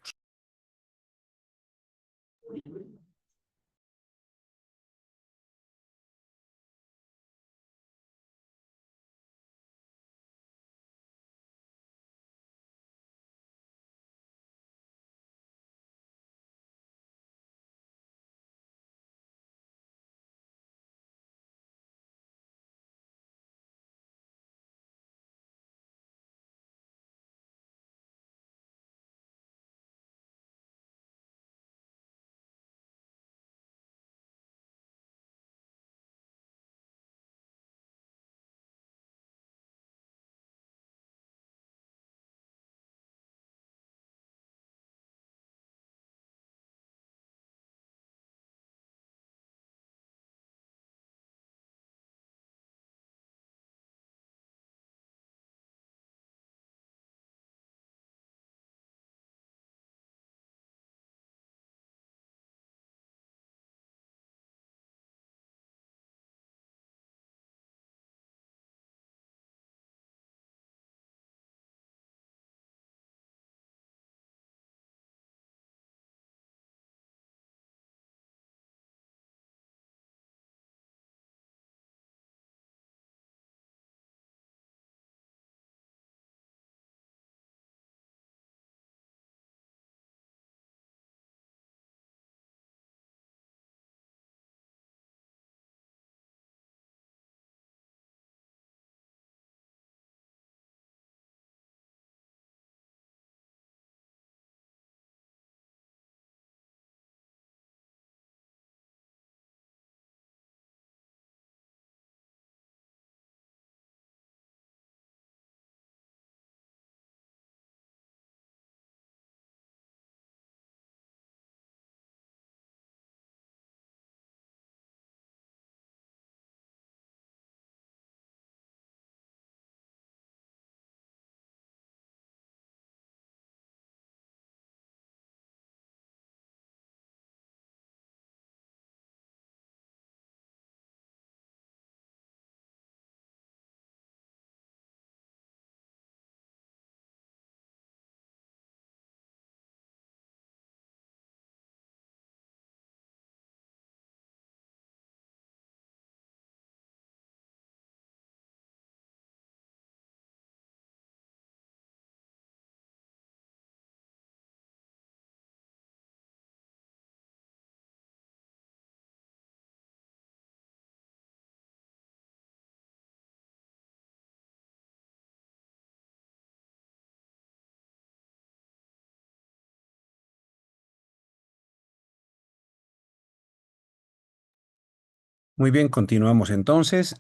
Muy bien, continuamos entonces.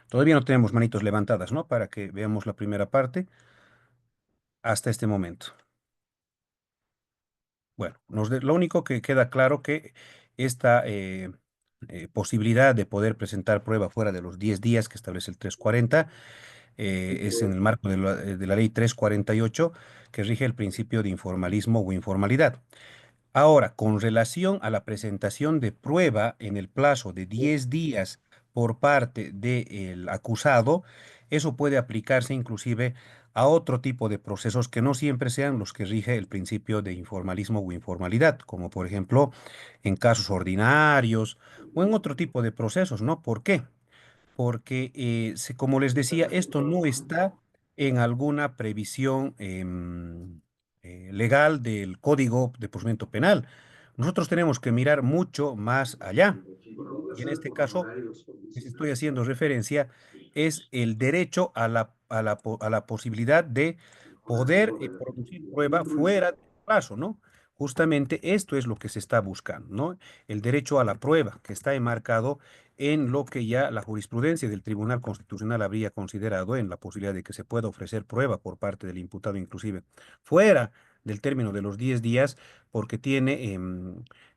Todavía no tenemos manitos levantadas, ¿no? Para que veamos la primera parte hasta este momento. Bueno, lo único que queda claro que esta posibilidad de poder presentar prueba fuera de los 10 días que establece el 340 es en el marco de la ley 348 que rige el principio de informalismo o informalidad. Ahora, con relación a la presentación de prueba en el plazo de 10 días por parte del acusado, eso puede aplicarse inclusive a otro tipo de procesos que no siempre sean los que rige el principio de informalismo o informalidad, como por ejemplo en casos ordinarios o en otro tipo de procesos, ¿no? ¿Por qué? Porque, como les decía, esto no está en alguna previsión legal del Código de Procedimiento Penal. Nosotros tenemos que mirar mucho más allá. Y en este caso, que si estoy haciendo referencia, es el derecho a la posibilidad de poder producir prueba fuera del plazo, ¿no? Justamente esto es lo que se está buscando, ¿no? El derecho a la prueba, que está enmarcado en lo que ya la jurisprudencia del Tribunal Constitucional habría considerado en la posibilidad de que se pueda ofrecer prueba por parte del imputado, inclusive fuera del término de los 10 días, porque tiene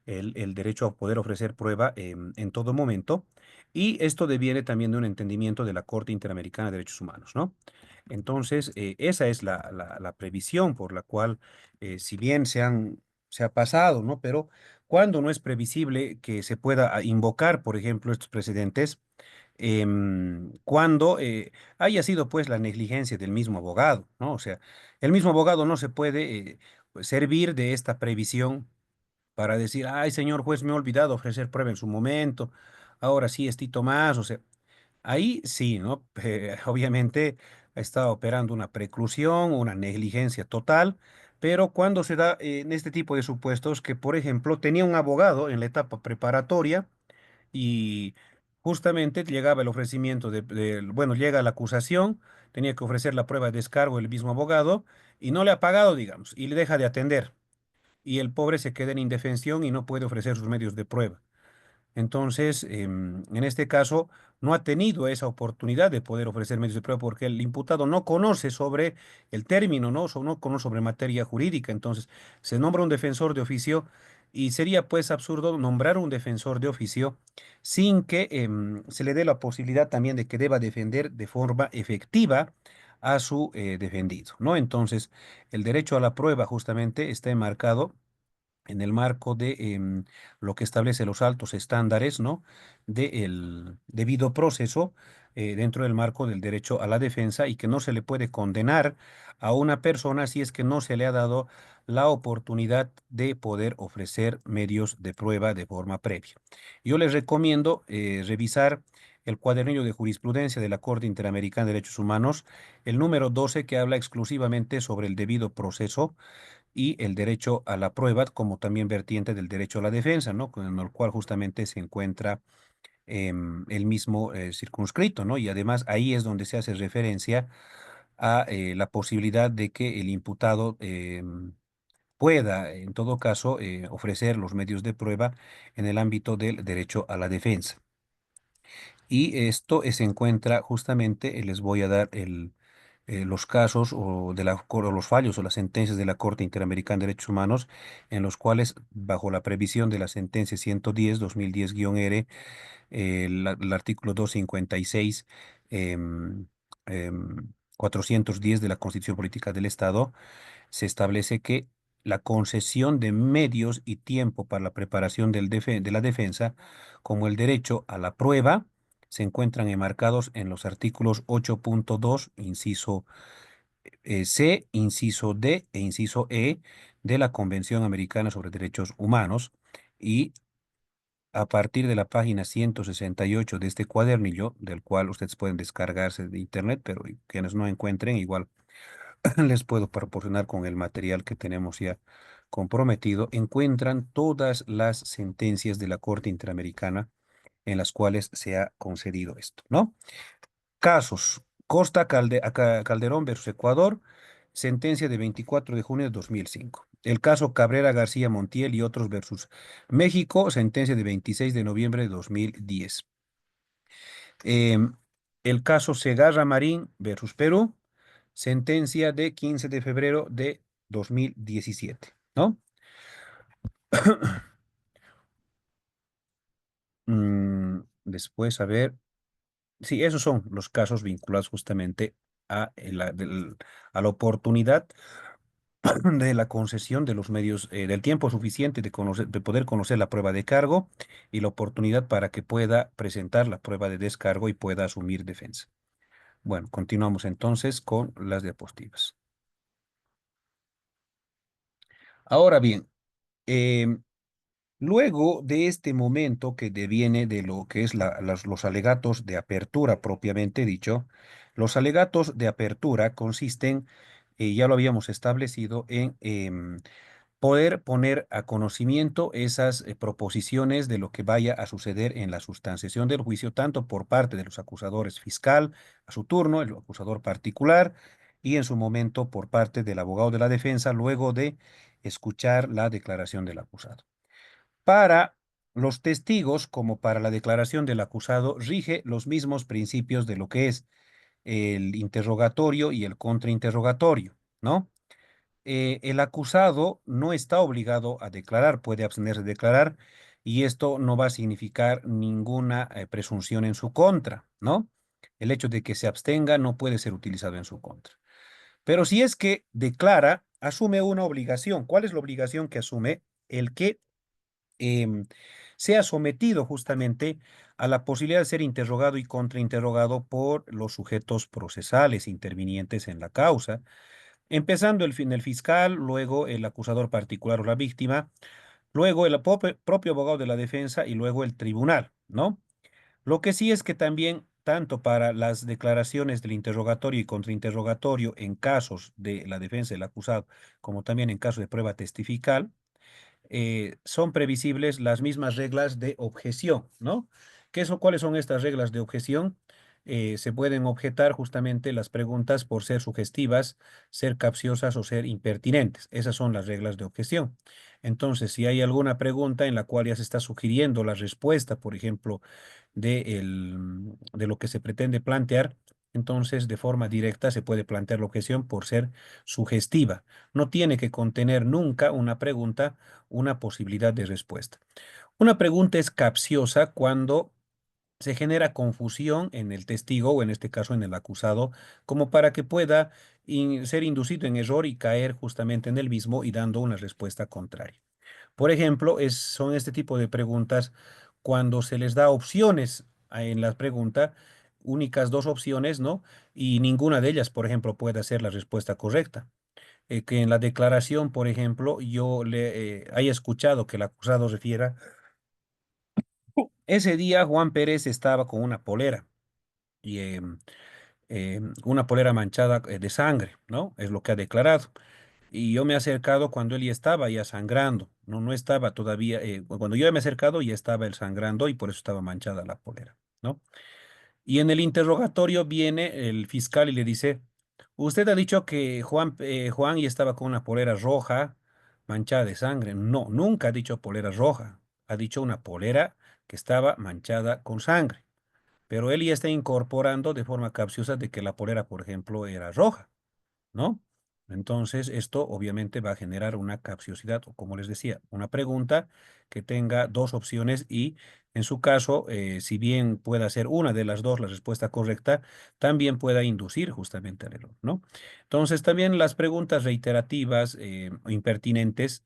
el derecho a poder ofrecer prueba en todo momento. Y esto deviene también de un entendimiento de la Corte Interamericana de Derechos Humanos, ¿no? Entonces, esa es la previsión por la cual, si bien se ha pasado, ¿no? Pero cuando no es previsible que se pueda invocar, por ejemplo, estos precedentes, cuando haya sido pues la negligencia del mismo abogado, ¿no? O sea, el mismo abogado no se puede pues, servir de esta previsión para decir, ay, señor juez, me he olvidado ofrecer prueba en su momento, ahora sí, estito más, o sea, ahí sí, ¿no? Obviamente está operando una preclusión, una negligencia total, pero cuando se da en este tipo de supuestos que, por ejemplo, tenía un abogado en la etapa preparatoria y justamente llegaba el ofrecimiento bueno, llega la acusación, tenía que ofrecer la prueba de descargo el mismo abogado y no le ha pagado, digamos, y le deja de atender y el pobre se queda en indefensión y no puede ofrecer sus medios de prueba. Entonces, en este caso, no ha tenido esa oportunidad de poder ofrecer medios de prueba porque el imputado no conoce sobre el término, ¿no? No conoce sobre materia jurídica. Entonces, se nombra un defensor de oficio y sería pues absurdo nombrar un defensor de oficio sin que se le dé la posibilidad también de que deba defender de forma efectiva a su defendido, ¿no? Entonces, el derecho a la prueba justamente está enmarcado en el marco de lo que establece los altos estándares, ¿no? Del debido proceso dentro del marco del derecho a la defensa y que no se le puede condenar a una persona si es que no se le ha dado la oportunidad de poder ofrecer medios de prueba de forma previa. Yo les recomiendo revisar el cuadernillo de jurisprudencia de la Corte Interamericana de Derechos Humanos, el número 12 que habla exclusivamente sobre el debido proceso y el derecho a la prueba como también vertiente del derecho a la defensa, ¿no? Con el cual justamente se encuentra el mismo circunscrito, ¿no? Y además ahí es donde se hace referencia a la posibilidad de que el imputado pueda, en todo caso, ofrecer los medios de prueba en el ámbito del derecho a la defensa. Y esto se encuentra justamente, les voy a dar los casos o, o los fallos o las sentencias de la Corte Interamericana de Derechos Humanos, en los cuales, bajo la previsión de la sentencia 110, 2010-R, el artículo 256, 410 de la Constitución Política del Estado, se establece que la concesión de medios y tiempo para la preparación de la defensa, como el derecho a la prueba, se encuentran enmarcados en los artículos 8.2, inciso C, inciso D e inciso E de la Convención Americana sobre Derechos Humanos y a partir de la página 168 de este cuadernillo, del cual ustedes pueden descargarse de internet, pero quienes no encuentren, igual les puedo proporcionar con el material que tenemos ya comprometido, encuentran todas las sentencias de la Corte Interamericana en las cuales se ha concedido esto, ¿no? Casos. Calderón versus Ecuador. sentencia de 24 de junio de 2005. El caso Cabrera García Montiel y otros versus México, sentencia de 26 de noviembre de 2010. Em, el caso Segarra Marín versus Perú, sentencia de 15 de febrero de 2017, ¿no? Después, a ver, sí, esos son los casos vinculados justamente a la oportunidad de la concesión de los medios, del tiempo suficiente de poder conocer la prueba de cargo y la oportunidad para que pueda presentar la prueba de descargo y pueda asumir defensa. Bueno, continuamos entonces con las diapositivas. Ahora bien, em, luego de este momento que deviene de lo que es los alegatos de apertura propiamente dicho, los alegatos de apertura consisten, ya lo habíamos establecido, en poder poner a conocimiento esas proposiciones de lo que vaya a suceder en la sustanciación del juicio, tanto por parte de los acusadores fiscal, a su turno, el acusador particular, y en su momento por parte del abogado de la defensa, luego de escuchar la declaración del acusado. Para los testigos, como para la declaración del acusado, rige los mismos principios de lo que es el interrogatorio y el contrainterrogatorio, ¿no? El acusado no está obligado a declarar, puede abstenerse de declarar y esto no va a significar ninguna presunción en su contra, ¿no? El hecho de que se abstenga no puede ser utilizado en su contra. Pero si es que declara, asume una obligación. ¿Cuál es la obligación que asume? El que em, sea sometido justamente a la posibilidad de ser interrogado y contrainterrogado por los sujetos procesales intervinientes en la causa, empezando el fiscal, luego el acusador particular o la víctima, luego el propio abogado de la defensa y luego el tribunal, ¿no? Lo que sí es que también, tanto para las declaraciones del interrogatorio y contrainterrogatorio en casos de la defensa del acusado, como también en caso de prueba testifical, son previsibles las mismas reglas de objeción, ¿no? ¿Cuáles son estas reglas de objeción? Se pueden objetar justamente las preguntas por ser sugestivas, ser capciosas o ser impertinentes. Esas son las reglas de objeción. Entonces, si hay alguna pregunta en la cual ya se está sugiriendo la respuesta, por ejemplo, de lo que se pretende plantear, entonces de forma directa se puede plantear la objeción por ser sugestiva. No tiene que contener nunca una pregunta una posibilidad de respuesta. Una pregunta es capciosa cuando se genera confusión en el testigo o en este caso en el acusado, como para que pueda ser inducido en error y caer justamente en el mismo y dando una respuesta contraria. Por ejemplo, son este tipo de preguntas cuando se les da opciones en la pregunta, únicas dos opciones, ¿no? Y ninguna de ellas, por ejemplo, puede ser la respuesta correcta. Que en la declaración, por ejemplo, yo le haya escuchado que el acusado refiera, ese día Juan Pérez estaba con una polera y una polera manchada de sangre, ¿no? Es lo que ha declarado. Y yo me he acercado cuando él ya estaba ya sangrando, no estaba todavía, cuando yo me he acercado ya estaba él sangrando y por eso estaba manchada la polera, ¿no? Y en el interrogatorio viene el fiscal y le dice, usted ha dicho que Juan ya estaba con una polera roja manchada de sangre. No, nunca ha dicho polera roja. Ha dicho una polera que estaba manchada con sangre. Pero él ya está incorporando de forma capciosa de que la polera, por ejemplo, era roja, ¿no? Entonces, esto obviamente va a generar una capciosidad, o como les decía, una pregunta que tenga dos opciones y en su caso, si bien pueda ser una de las dos la respuesta correcta, también pueda inducir justamente al error, ¿no? Entonces, también las preguntas reiterativas o impertinentes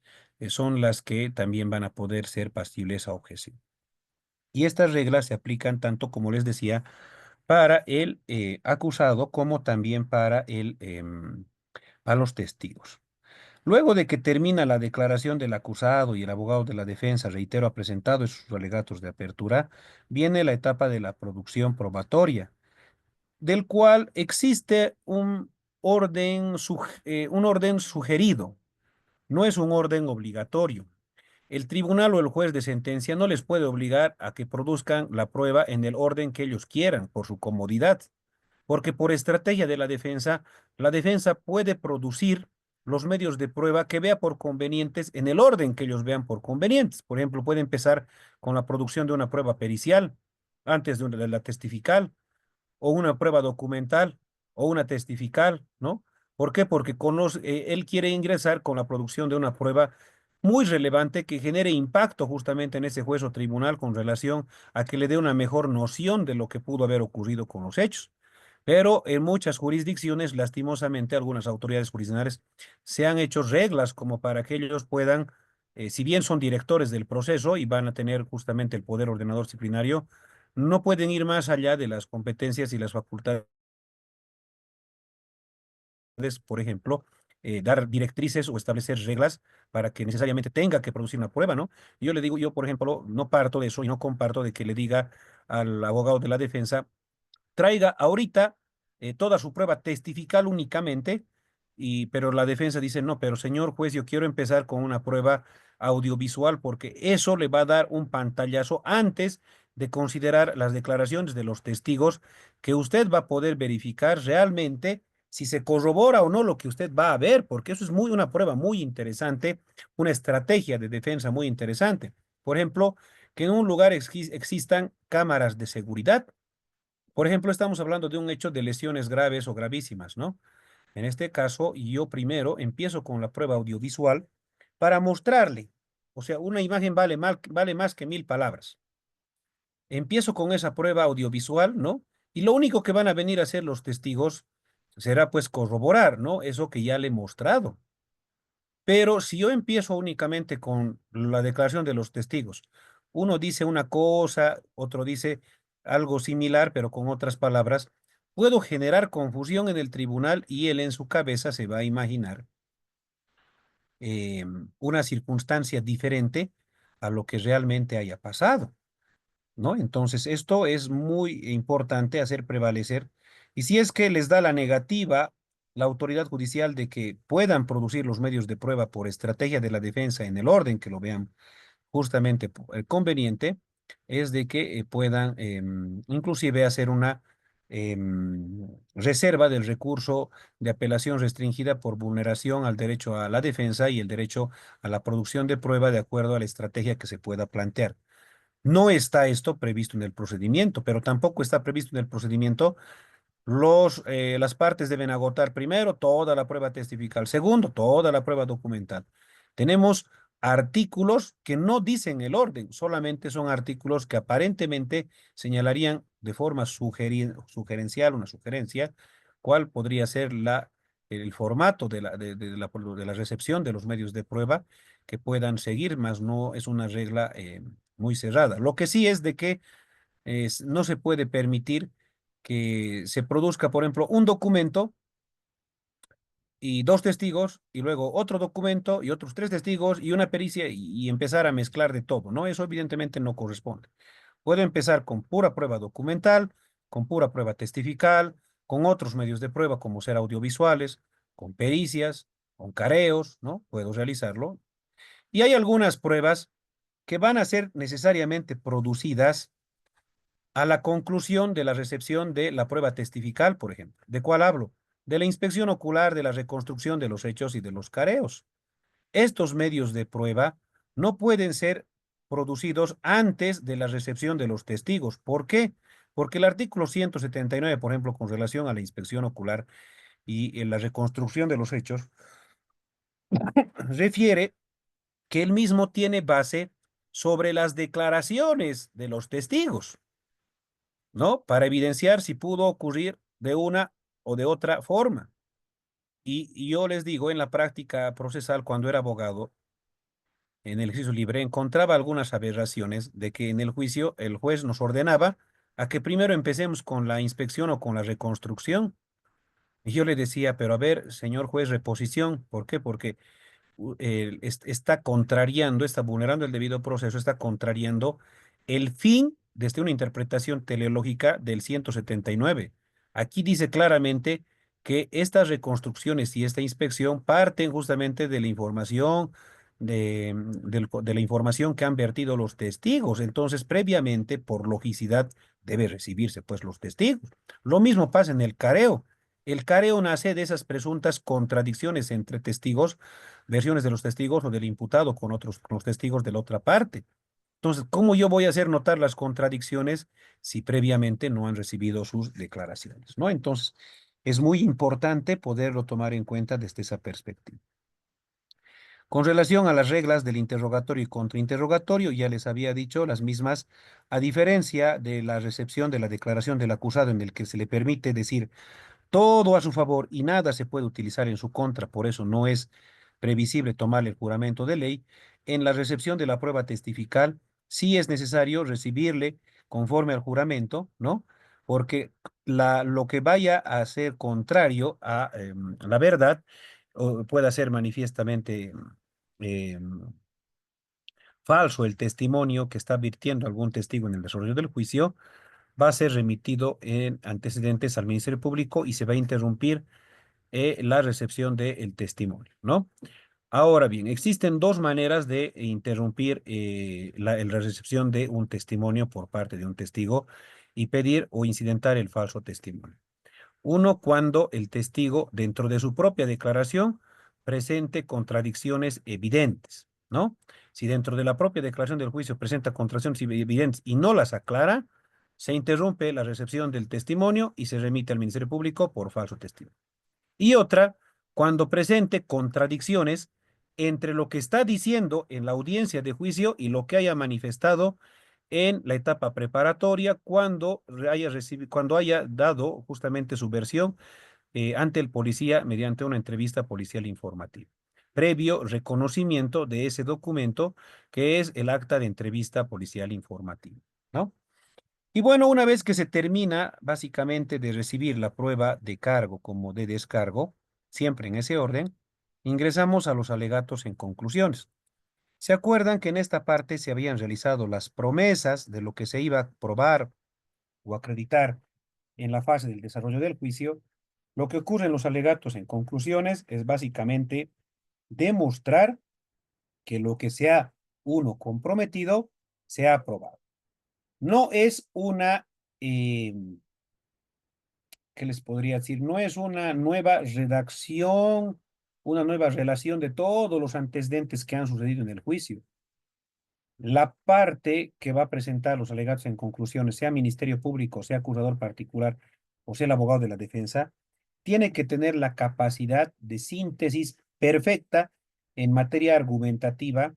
son las que también van a poder ser pasibles a objeción. Y estas reglas se aplican tanto, como les decía, para el acusado como también para los testigos. Luego de que termina la declaración del acusado y el abogado de la defensa, reitero, ha presentado sus alegatos de apertura, viene la etapa de la producción probatoria, del cual existe un orden sugerido, no es un orden obligatorio. El tribunal o el juez de sentencia no les puede obligar a que produzcan la prueba en el orden que ellos quieran, por su comodidad. porque por estrategia de la defensa puede producir los medios de prueba que vea por convenientes en el orden que ellos vean por convenientes. Por ejemplo, puede empezar con la producción de una prueba pericial antes de la testifical, o una prueba documental o una testifical, ¿no? ¿Por qué? Porque él quiere ingresar con la producción de una prueba muy relevante que genere impacto justamente en ese juez o tribunal con relación a que le dé una mejor noción de lo que pudo haber ocurrido con los hechos. Pero en muchas jurisdicciones, lastimosamente, algunas autoridades jurisdiccionales se han hecho reglas como para que ellos puedan, si bien son directores del proceso y van a tener justamente el poder ordenador disciplinario, no pueden ir más allá de las competencias y las facultades, por ejemplo, dar directrices o establecer reglas para que necesariamente tenga que producir una prueba, ¿no? Yo le digo, yo, por ejemplo, no parto de eso y no comparto de que le diga al abogado de la defensa traiga ahorita toda su prueba testifical únicamente, pero la defensa dice, no, pero señor juez, yo quiero empezar con una prueba audiovisual porque eso le va a dar un pantallazo antes de considerar las declaraciones de los testigos que usted va a poder verificar realmente si se corrobora o no lo que usted va a ver, porque eso es una prueba muy interesante, una estrategia de defensa muy interesante. Por ejemplo, que en un lugar existan cámaras de seguridad. Por ejemplo, estamos hablando de un hecho de lesiones graves o gravísimas, ¿no? En este caso, yo primero empiezo con la prueba audiovisual para mostrarle, o sea, una imagen vale más que 1000 palabras. Empiezo con esa prueba audiovisual, ¿no? Y lo único que van a venir a hacer los testigos será pues corroborar, ¿no? Eso que ya le he mostrado. Pero si yo empiezo únicamente con la declaración de los testigos, uno dice una cosa, otro dice algo similar, pero con otras palabras, puedo generar confusión en el tribunal y él en su cabeza se va a imaginar una circunstancia diferente a lo que realmente haya pasado, ¿no? Entonces, esto es muy importante hacer prevalecer. Y si es que les da la negativa la autoridad judicial de que puedan producir los medios de prueba por estrategia de la defensa en el orden que lo vean justamente conveniente, es de que puedan inclusive hacer una reserva del recurso de apelación restringida por vulneración al derecho a la defensa y el derecho a la producción de prueba de acuerdo a la estrategia que se pueda plantear. No está esto previsto en el procedimiento, pero tampoco está previsto en el procedimiento las partes deben agotar primero toda la prueba testifical, segundo, toda la prueba documental. Tenemos artículos que no dicen el orden, solamente son artículos que aparentemente señalarían de forma sugerencial, una sugerencia, cuál podría ser el formato de la recepción de los medios de prueba que puedan seguir, mas no es una regla muy cerrada. Lo que sí es de que no se puede permitir que se produzca, por ejemplo, un documento y dos testigos, y luego otro documento y otros tres testigos y una pericia y empezar a mezclar de todo, ¿no? Eso evidentemente no corresponde. Puedo empezar con pura prueba documental, con pura prueba testifical, con otros medios de prueba como ser audiovisuales, con pericias, con careos, ¿no? Puedo realizarlo. Y hay algunas pruebas que van a ser necesariamente producidas a la conclusión de la recepción de la prueba testifical, por ejemplo. ¿De cuál hablo? De la inspección ocular, de la reconstrucción de los hechos y de los careos. Estos medios de prueba no pueden ser producidos antes de la recepción de los testigos. ¿Por qué? Porque el artículo 179, por ejemplo, con relación a la inspección ocular y en la reconstrucción de los hechos, refiere que el mismo tiene base sobre las declaraciones de los testigos. ¿No? Para evidenciar si pudo ocurrir de una o de otra forma. Y yo les digo, en la práctica procesal, cuando era abogado, en el ejercicio libre, encontraba algunas aberraciones de que en el juicio el juez nos ordenaba a que primero empecemos con la inspección o con la reconstrucción. Y yo le decía, pero a ver, señor juez, reposición. ¿Por qué? Porque está contrariando, está vulnerando el debido proceso, está contrariando el fin desde una interpretación teleológica del 179. Aquí dice claramente que estas reconstrucciones y esta inspección parten justamente de la información de la información que han vertido los testigos. Entonces, previamente, por logicidad, debe recibirse pues los testigos. Lo mismo pasa en el careo. El careo nace de esas presuntas contradicciones entre testigos, versiones de los testigos o del imputado con los testigos de la otra parte. Entonces, ¿cómo yo voy a hacer notar las contradicciones si previamente no han recibido sus declaraciones? ¿No? Entonces, es muy importante poderlo tomar en cuenta desde esa perspectiva. Con relación a las reglas del interrogatorio y contrainterrogatorio, ya les había dicho las mismas, a diferencia de la recepción de la declaración del acusado en el que se le permite decir todo a su favor y nada se puede utilizar en su contra, por eso no es previsible tomar el juramento de ley. En la recepción de la prueba testifical, sí es necesario recibirle conforme al juramento, ¿no? Porque lo que vaya a ser contrario a la verdad o pueda ser manifiestamente falso el testimonio que está advirtiendo algún testigo en el desarrollo del juicio, va a ser remitido en antecedentes al Ministerio Público y se va a interrumpir la recepción del testimonio, ¿no? Ahora bien, existen dos maneras de interrumpir la recepción de un testimonio por parte de un testigo y pedir o incidentar el falso testimonio. Uno, cuando el testigo, dentro de su propia declaración, presente contradicciones evidentes, ¿no? Si dentro de la propia declaración del juicio presenta contradicciones evidentes y no las aclara, se interrumpe la recepción del testimonio y se remite al Ministerio Público por falso testimonio. Y otra, cuando presente contradicciones entre lo que está diciendo en la audiencia de juicio y lo que haya manifestado en la etapa preparatoria cuando haya dado justamente su versión ante el policía mediante una entrevista policial informativa, previo reconocimiento de ese documento que es el acta de entrevista policial informativa, ¿no? Y bueno, una vez que se termina básicamente de recibir la prueba de cargo como de descargo, siempre en ese orden, ingresamos a los alegatos en conclusiones. ¿Se acuerdan que en esta parte se habían realizado las promesas de lo que se iba a probar o acreditar en la fase del desarrollo del juicio? Lo que ocurre en los alegatos en conclusiones es básicamente demostrar que lo que se ha uno comprometido se ha aprobado. No es una, eh, ¿qué les podría decir? No es una nueva redacción, una nueva relación de todos los antecedentes que han sucedido en el juicio. La parte que va a presentar los alegatos en conclusiones, sea Ministerio Público, sea acusador particular o sea el abogado de la defensa, tiene que tener la capacidad de síntesis perfecta en materia argumentativa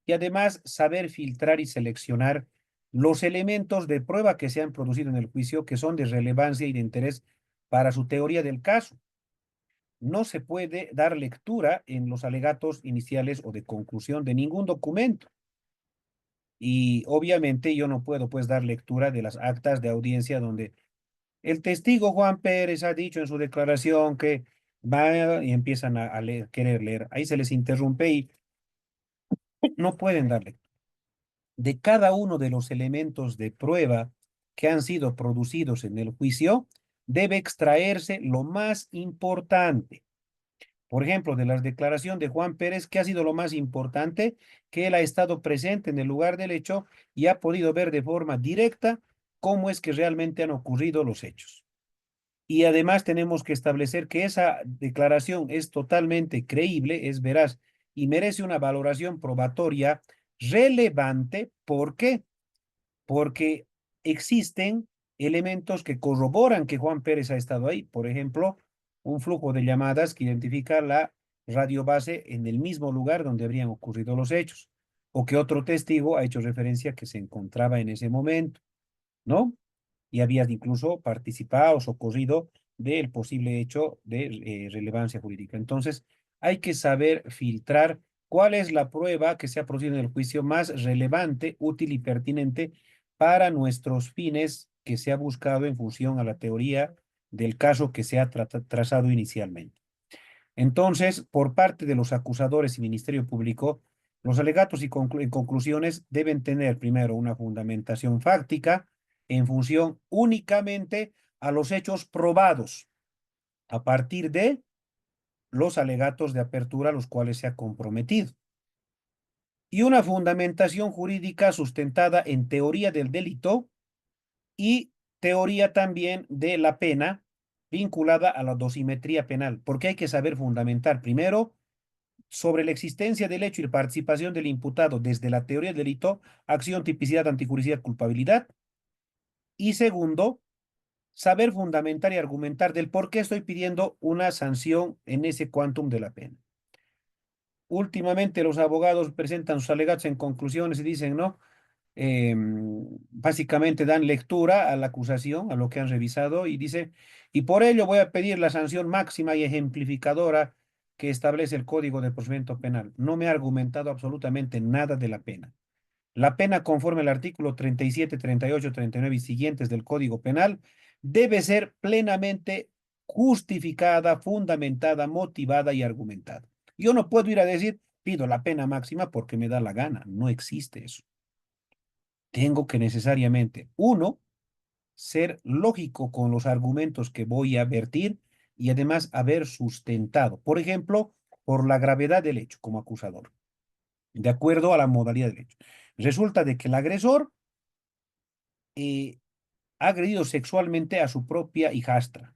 y además saber filtrar y seleccionar los elementos de prueba que se han producido en el juicio que son de relevancia y de interés para su teoría del caso. No se puede dar lectura en los alegatos iniciales o de conclusión de ningún documento. Y obviamente yo no puedo pues dar lectura de las actas de audiencia donde el testigo Juan Pérez ha dicho en su declaración que va y empiezan a leer, querer leer. Ahí se les interrumpe y no pueden dar lectura. De cada uno de los elementos de prueba que han sido producidos en el juicio, debe extraerse lo más importante. Por ejemplo, de la declaración de Juan Pérez, ¿qué ha sido lo más importante? Que él ha estado presente en el lugar del hecho y ha podido ver de forma directa cómo es que realmente han ocurrido los hechos. Y además tenemos que establecer que esa declaración es totalmente creíble, es veraz y merece una valoración probatoria relevante. ¿Por qué? Porque existen elementos que corroboran que Juan Pérez ha estado ahí. Por ejemplo, un flujo de llamadas que identifica la radiobase en el mismo lugar donde habrían ocurrido los hechos, o que otro testigo ha hecho referencia que se encontraba en ese momento, ¿no? Y había incluso participado o socorrido del posible hecho de relevancia jurídica. Entonces, hay que saber filtrar cuál es la prueba que se ha producido en el juicio más relevante, útil y pertinente para nuestros fines que se ha buscado en función a la teoría del caso que se ha trazado inicialmente. Entonces, por parte de los acusadores y Ministerio Público, los alegatos y en conclusiones deben tener primero una fundamentación fáctica en función únicamente a los hechos probados a partir de los alegatos de apertura a los cuales se ha comprometido. y una fundamentación jurídica sustentada en teoría del delito y teoría también de la pena vinculada a la dosimetría penal, porque hay que saber fundamentar primero sobre la existencia del hecho y participación del imputado desde la teoría del delito, acción, tipicidad, antijuricidad, culpabilidad, y segundo, saber fundamentar y argumentar del por qué estoy pidiendo una sanción en ese quantum de la pena. Últimamente los abogados presentan sus alegatos en conclusiones y dicen, ¿no? Básicamente dan lectura a la acusación, a lo que han revisado, y dice, y por ello voy a pedir la sanción máxima y ejemplificadora que establece el Código de Procedimiento Penal. No me ha argumentado absolutamente nada de la pena. La pena, conforme al artículo 37, 38, 39 y siguientes del Código Penal, debe ser plenamente justificada, fundamentada, motivada y argumentada. Yo no puedo ir a decir, pido la pena máxima porque me da la gana. No existe eso. Tengo que necesariamente, uno, ser lógico con los argumentos que voy a vertir y además haber sustentado, por ejemplo, por la gravedad del hecho como acusador, de acuerdo a la modalidad del hecho. Resulta de que el agresor eh, ha agredido sexualmente a su propia hijastra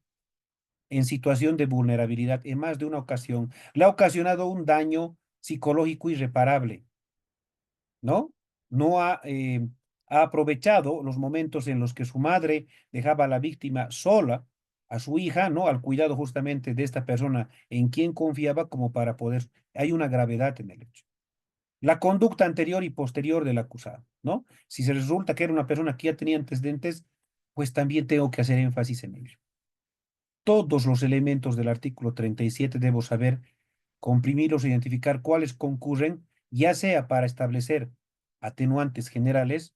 en situación de vulnerabilidad en más de una ocasión. Le ha ocasionado un daño psicológico irreparable, ¿no? No ha, ha aprovechado los momentos en los que su madre dejaba a la víctima sola, a su hija, ¿no? Al cuidado justamente de esta persona en quien confiaba como para poder. Hay una gravedad en el hecho. La conducta anterior y posterior del acusado, ¿no? Si se resulta que era una persona que ya tenía antecedentes, pues también tengo que hacer énfasis en ello. Todos los elementos del artículo 37 debo saber comprimirlos e identificar cuáles concurren, ya sea para establecer atenuantes generales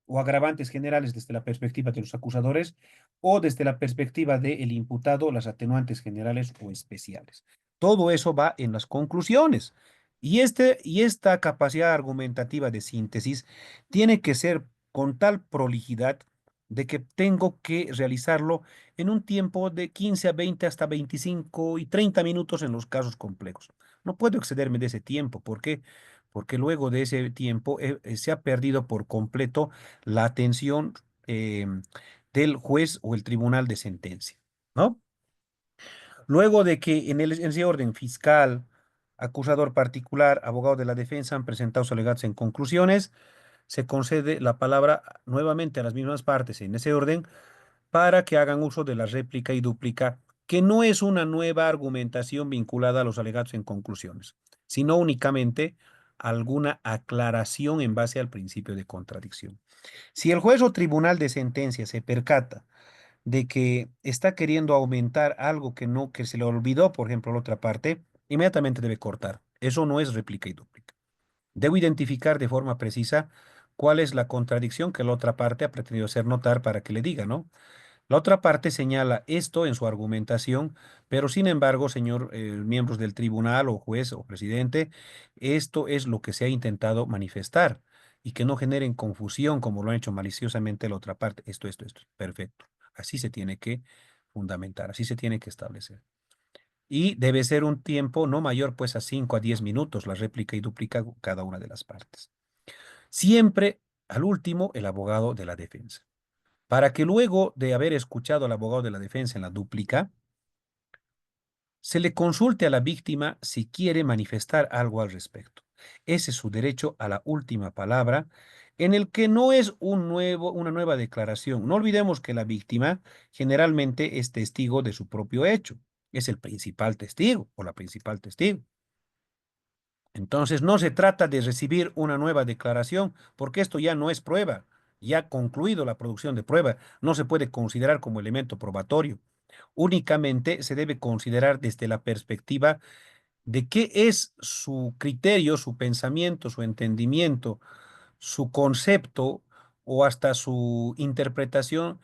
o agravantes generales desde la perspectiva de los acusadores o desde la perspectiva del imputado, las atenuantes generales o especiales. Todo eso va en las conclusiones. Y esta capacidad argumentativa de síntesis tiene que ser con tal prolijidad de que tengo que realizarlo en un tiempo de 15 a 20 hasta 25 y 30 minutos en los casos complejos. No puedo excederme de ese tiempo. ¿Por qué? Porque luego de ese tiempo se ha perdido por completo la atención eh, del juez o el tribunal de sentencia, ¿no? Luego de que en ese orden fiscal, acusador particular, abogado de la defensa han presentado sus alegatos en conclusiones, se concede la palabra nuevamente a las mismas partes en ese orden para que hagan uso de la réplica y dúplica, que no es una nueva argumentación vinculada a los alegatos en conclusiones, sino únicamente alguna aclaración en base al principio de contradicción. Si el juez o tribunal de sentencia se percata de que está queriendo aumentar algo que no, que se le olvidó, por ejemplo, la otra parte, inmediatamente debe cortar. Eso no es réplica y dúplica. Debo identificar de forma precisa cuál es la contradicción que la otra parte ha pretendido hacer notar para que le diga, ¿no? La otra parte señala esto en su argumentación, pero sin embargo, señor, miembros del tribunal o juez o presidente, esto es lo que se ha intentado manifestar y que no generen confusión como lo ha hecho maliciosamente la otra parte. Esto. Perfecto. Así se tiene que fundamentar, así se tiene que establecer. Y debe ser un tiempo no mayor pues a 5 a 10 minutos la réplica y duplica cada una de las partes. Siempre, al último, el abogado de la defensa para que luego de haber escuchado al abogado de la defensa en la dúplica, se le consulte a la víctima si quiere manifestar algo al respecto. Ese es su derecho a la última palabra, en el que no es una nueva declaración. No olvidemos que la víctima generalmente es testigo de su propio hecho. Es el principal testigo o la principal testigo. Entonces, no se trata de recibir una nueva declaración, porque esto ya no es prueba, ya ha concluido la producción de prueba, no se puede considerar como elemento probatorio. Únicamente se debe considerar desde la perspectiva de qué es su criterio, su pensamiento, su entendimiento, su concepto o hasta su interpretación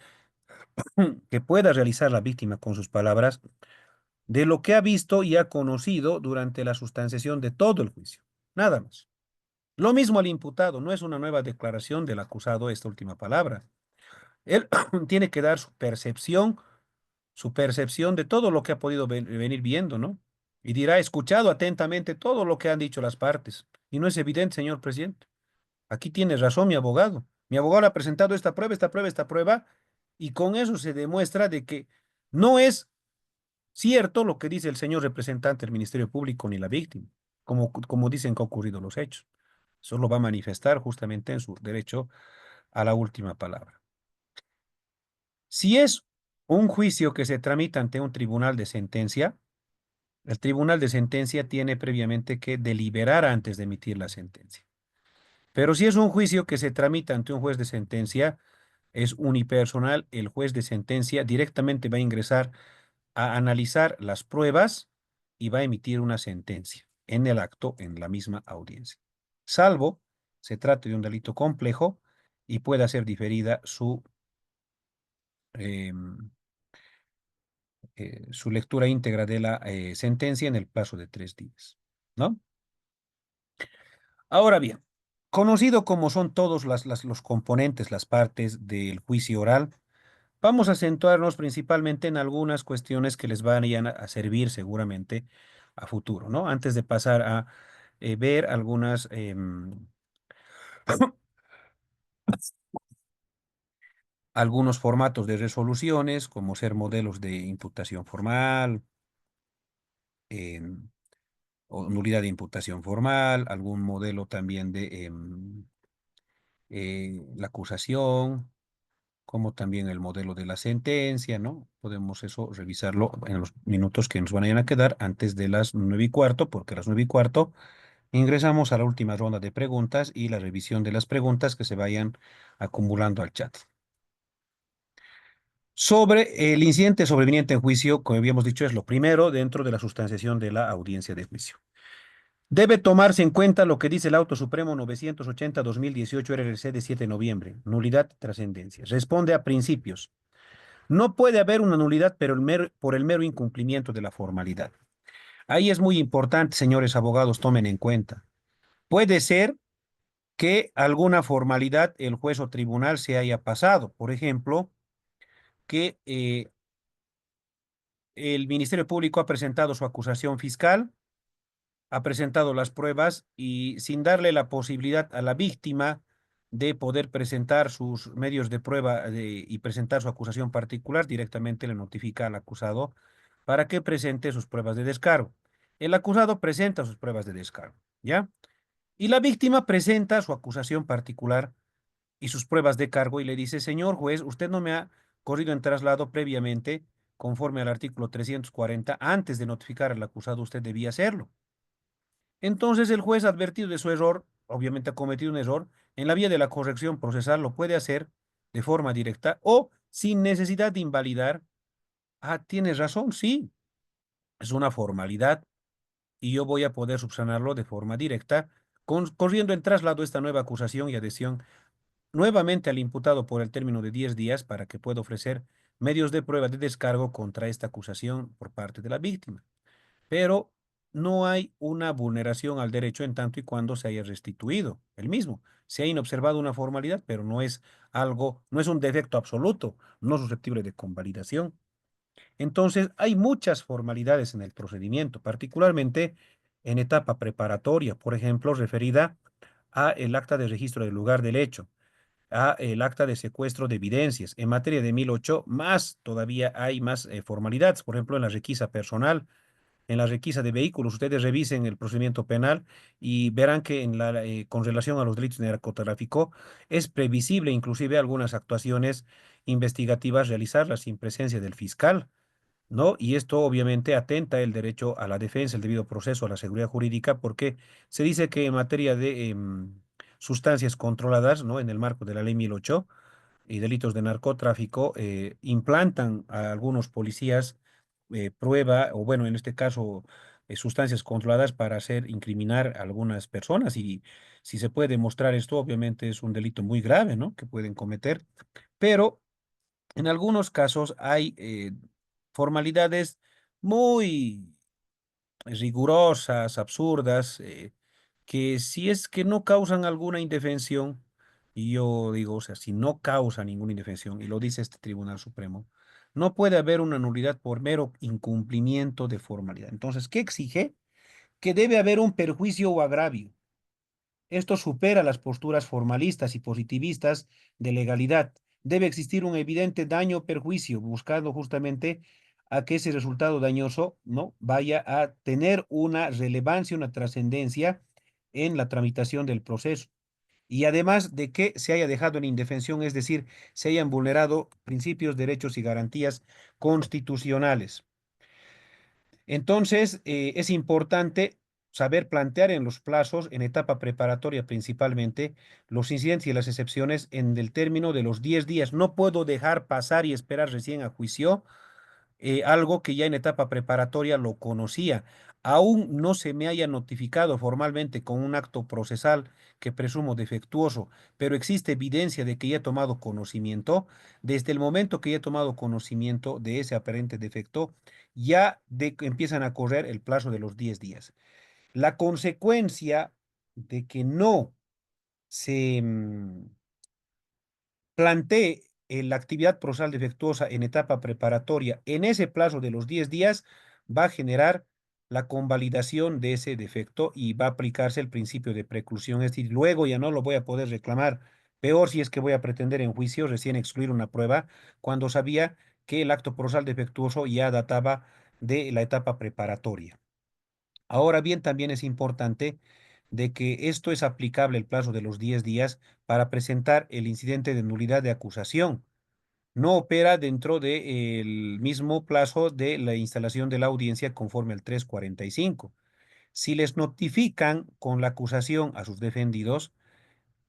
que pueda realizar la víctima con sus palabras de lo que ha visto y ha conocido durante la sustanciación de todo el juicio. Nada más. Lo mismo al imputado, no es una nueva declaración del acusado esta última palabra. Él tiene que dar su percepción de todo lo que ha podido venir viendo, ¿no? y dirá, he escuchado atentamente todo lo que han dicho las partes. Y no es evidente, señor presidente. Aquí tiene razón mi abogado. Mi abogado le ha presentado esta prueba, esta prueba, esta prueba, y con eso se demuestra de que no es cierto lo que dice el señor representante del Ministerio Público ni la víctima, como dicen que han ocurrido los hechos. Eso lo va a manifestar justamente en su derecho a la última palabra. Si es un juicio que se tramita ante un tribunal de sentencia, el tribunal de sentencia tiene previamente que deliberar antes de emitir la sentencia. Pero si es un juicio que se tramita ante un juez de sentencia, es unipersonal, el juez de sentencia directamente va a ingresar a analizar las pruebas y va a emitir una sentencia en el acto, en la misma audiencia. Salvo se trate de un delito complejo y pueda ser diferida em, su lectura íntegra de la sentencia en el plazo de 3 días, ¿no? Ahora bien, conocido como son todos los componentes, las partes del juicio oral, vamos a centrarnos principalmente en algunas cuestiones que les vayan a servir seguramente a futuro, ¿no? Antes de pasar a ver algunos formatos de resoluciones, como ser modelos de imputación formal, em, o nulidad de imputación formal, algún modelo también de la acusación, como también el modelo de la sentencia, ¿no? Podemos eso revisarlo en los minutos que nos van a ir a quedar antes de las 9:15, porque a las 9:15 ingresamos a la última ronda de preguntas y la revisión de las preguntas que se vayan acumulando al chat. Sobre el incidente sobreveniente en juicio, como habíamos dicho, es lo primero dentro de la sustanciación de la audiencia de juicio. Debe tomarse en cuenta lo que dice el Auto Supremo 980-2018 RRC de 7 de noviembre, nulidad, trascendencia. Responde a principios. No puede haber una nulidad, pero por el mero incumplimiento de la formalidad. Ahí es muy importante, señores abogados, tomen en cuenta. Puede ser que alguna formalidad el juez o tribunal se haya pasado. Por ejemplo, que el Ministerio Público ha presentado su acusación fiscal, ha presentado las pruebas y sin darle la posibilidad a la víctima de poder presentar sus medios de prueba y presentar su acusación particular, directamente le notifica al acusado para que presente sus pruebas de descargo. El acusado presenta sus pruebas de descargo, ¿ya? Y la víctima presenta su acusación particular y sus pruebas de cargo y le dice, señor juez, usted no me ha corrido en traslado previamente, conforme al artículo 340, antes de notificar al acusado, usted debía hacerlo. Entonces el juez, advertido de su error, obviamente ha cometido un error, en la vía de la corrección procesal lo puede hacer de forma directa o sin necesidad de invalidar. Ah, tienes razón, sí, es una formalidad y yo voy a poder subsanarlo de forma directa, corriendo en traslado esta nueva acusación y adhesión nuevamente al imputado por el término de 10 días para que pueda ofrecer medios de prueba de descargo contra esta acusación por parte de la víctima. Pero no hay una vulneración al derecho en tanto y cuando se haya restituido el mismo. Se ha inobservado una formalidad, pero no es algo, no es un defecto absoluto, no susceptible de convalidación. Entonces, hay muchas formalidades en el procedimiento, particularmente en etapa preparatoria, por ejemplo, referida a el acta de registro del lugar del hecho, a el acta de secuestro de evidencias. En materia de 1008, más todavía hay más formalidades, por ejemplo, en la requisa personal, en la requisa de vehículos. Ustedes revisen el procedimiento penal y verán que con relación a los delitos de narcotráfico es previsible inclusive algunas actuaciones investigativas realizarlas sin presencia del fiscal, ¿no? Y esto obviamente atenta el derecho a la defensa, el debido proceso, a la seguridad jurídica, porque se dice que en materia de sustancias controladas, ¿no? En el marco de la ley 1008 y delitos de narcotráfico, implantan a algunos policías prueba, o bueno, en este caso, sustancias controladas para hacer incriminar a algunas personas. Y si se puede demostrar esto, obviamente es un delito muy grave, ¿no? Que pueden cometer. Pero en algunos casos hay formalidades muy rigurosas, absurdas, que si es que no causan alguna indefensión, y yo digo, o sea, si no causa ninguna indefensión, y lo dice este Tribunal Supremo, No puede haber una nulidad por mero incumplimiento de formalidad. Entonces, ¿qué exige? Que debe haber un perjuicio o agravio. Esto supera las posturas formalistas y positivistas de legalidad. Debe existir un evidente daño o perjuicio, buscando justamente a que ese resultado dañoso no vaya a tener una relevancia, una trascendencia en la tramitación del proceso. Y además de que se haya dejado en indefensión, es decir, se hayan vulnerado principios, derechos y garantías constitucionales. Entonces, es importante saber plantear en los plazos, en etapa preparatoria principalmente, los incidentes y las excepciones en el término de los 10 días. No puedo dejar pasar y esperar recién a juicio algo que ya en etapa preparatoria lo conocía. Aún no se me haya notificado formalmente con un acto procesal que presumo defectuoso, pero existe evidencia de que ya he tomado conocimiento. Desde el momento que ya he tomado conocimiento de ese aparente defecto, empiezan a correr el plazo de los 10 días. La consecuencia de que no se plantee la actividad procesal defectuosa en etapa preparatoria en ese plazo de los 10 días, va a generar la convalidación de ese defecto y va a aplicarse el principio de preclusión. Es decir, luego ya no lo voy a poder reclamar. Peor si es que voy a pretender en juicio recién excluir una prueba cuando sabía que el acto procesal defectuoso ya databa de la etapa preparatoria. Ahora bien, también es importante de que esto es aplicable el plazo de los 10 días para presentar el incidente de nulidad de acusación. No opera dentro del mismo plazo de la instalación de la audiencia conforme al 345. Si les notifican con la acusación a sus defendidos,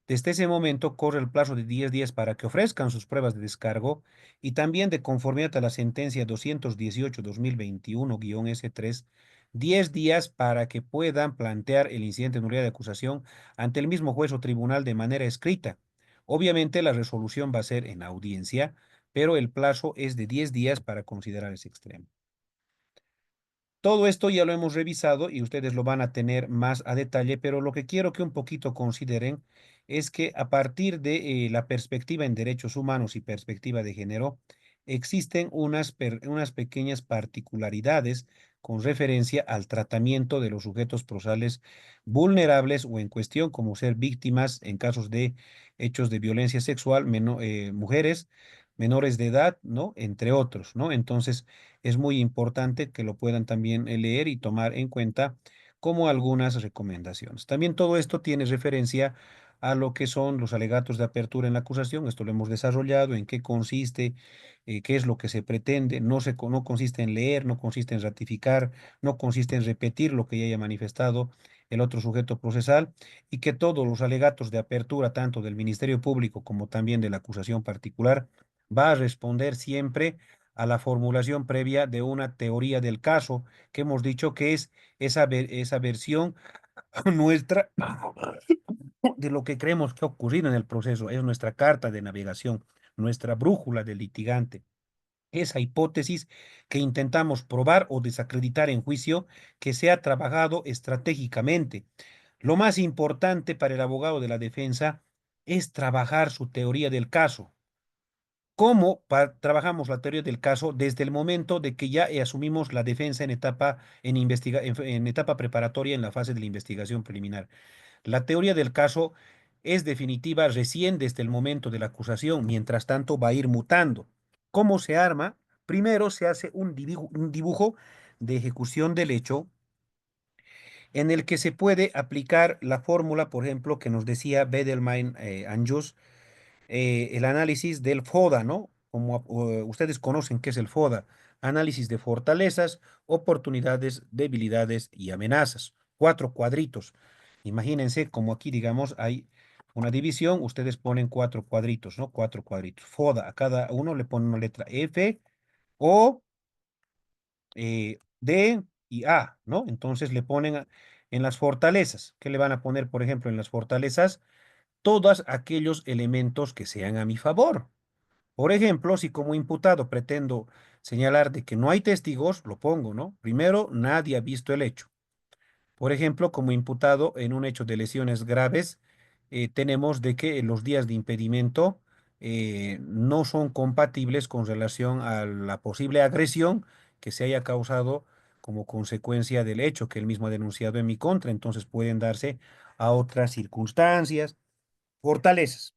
desde ese momento corre el plazo de 10 días para que ofrezcan sus pruebas de descargo y también de conformidad a la sentencia 218-2021-S3, 10 días para que puedan plantear el incidente de nulidad de acusación ante el mismo juez o tribunal de manera escrita. Obviamente la resolución va a ser en audiencia, pero el plazo es de 10 días para considerar ese extremo. Todo esto ya lo hemos revisado y ustedes lo van a tener más a detalle, pero lo que quiero que un poquito consideren es que a partir de la perspectiva en derechos humanos y perspectiva de género, existen unas pequeñas particularidades con referencia al tratamiento de los sujetos procesales vulnerables o en cuestión como ser víctimas en casos de hechos de violencia sexual, mujeres, menores de edad, ¿no? Entre otros, ¿no? Entonces, es muy importante que lo puedan también leer y tomar en cuenta como algunas recomendaciones. También todo esto tiene referencia a lo que son los alegatos de apertura en la acusación. Esto lo hemos desarrollado, en qué consiste, qué es lo que se pretende. No consiste en leer, no consiste en ratificar, no consiste en repetir lo que ya haya manifestado el otro sujeto procesal y que todos los alegatos de apertura, tanto del Ministerio Público como también de la acusación particular, va a responder siempre a la formulación previa de una teoría del caso, que hemos dicho que es esa versión nuestra de lo que creemos que ha ocurrido en el proceso, es nuestra carta de navegación, nuestra brújula del litigante. Esa hipótesis que intentamos probar o desacreditar en juicio que se ha trabajado estratégicamente. Lo más importante para el abogado de la defensa es trabajar su teoría del caso. ¿Cómo trabajamos la teoría del caso desde el momento de que ya asumimos la defensa en etapa preparatoria en la fase de la investigación preliminar? La teoría del caso es definitiva recién desde el momento de la acusación, mientras tanto va a ir mutando. ¿Cómo se arma? Primero se hace un dibujo de ejecución del hecho en el que se puede aplicar la fórmula, por ejemplo, que nos decía Bedelman and Just, el análisis del FODA, ¿no? Como ustedes conocen qué es el FODA, análisis de fortalezas, oportunidades, debilidades y amenazas. Cuatro cuadritos. Imagínense como aquí, digamos, hay una división, ustedes ponen cuatro cuadritos, ¿no? Cuatro cuadritos. FODA, a cada uno le ponen una letra F, O, D y A, ¿no? Entonces le ponen en las fortalezas. ¿Qué le van a poner, por ejemplo, en las fortalezas? Todos aquellos elementos que sean a mi favor. Por ejemplo, si como imputado pretendo señalar de que no hay testigos, lo pongo, ¿no? Primero, nadie ha visto el hecho. Por ejemplo, como imputado en un hecho de lesiones graves, tenemos de que en los días de impedimento no son compatibles con relación a la posible agresión que se haya causado como consecuencia del hecho que él mismo ha denunciado en mi contra. Entonces pueden darse a otras circunstancias, fortalezas,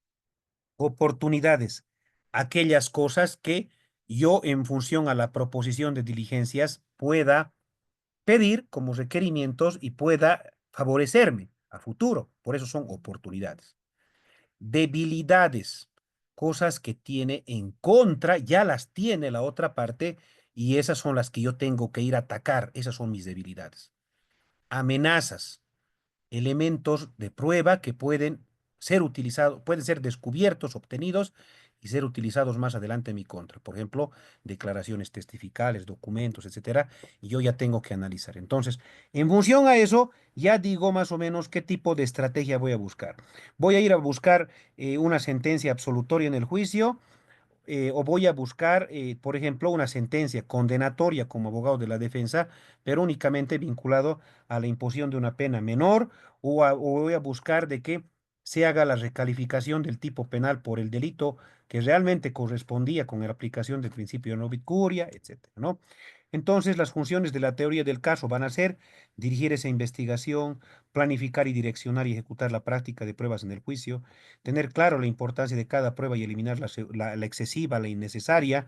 oportunidades, aquellas cosas que yo en función a la proposición de diligencias pueda pedir como requerimientos y pueda favorecerme a futuro. Por eso son oportunidades. Debilidades, cosas que tiene en contra, ya las tiene la otra parte y esas son las que yo tengo que ir a atacar. Esas son mis debilidades. Amenazas, elementos de prueba que pueden ser utilizados, pueden ser descubiertos, obtenidos y ser utilizados más adelante en mi contra. Por ejemplo, declaraciones testificales, documentos, etcétera, y yo ya tengo que analizar. Entonces, en función a eso, ya digo más o menos qué tipo de estrategia voy a buscar. Voy a ir a buscar una sentencia absolutoria en el juicio, o voy a buscar, por ejemplo, una sentencia condenatoria como abogado de la defensa, pero únicamente vinculado a la imposición de una pena menor, o voy a buscar de que se haga la recalificación del tipo penal por el delito que realmente correspondía con la aplicación del principio de no vid curia, etcétera, ¿no? Entonces, las funciones de la teoría del caso van a ser dirigir esa investigación, planificar y direccionar y ejecutar la práctica de pruebas en el juicio, tener claro la importancia de cada prueba y eliminar la excesiva, la innecesaria,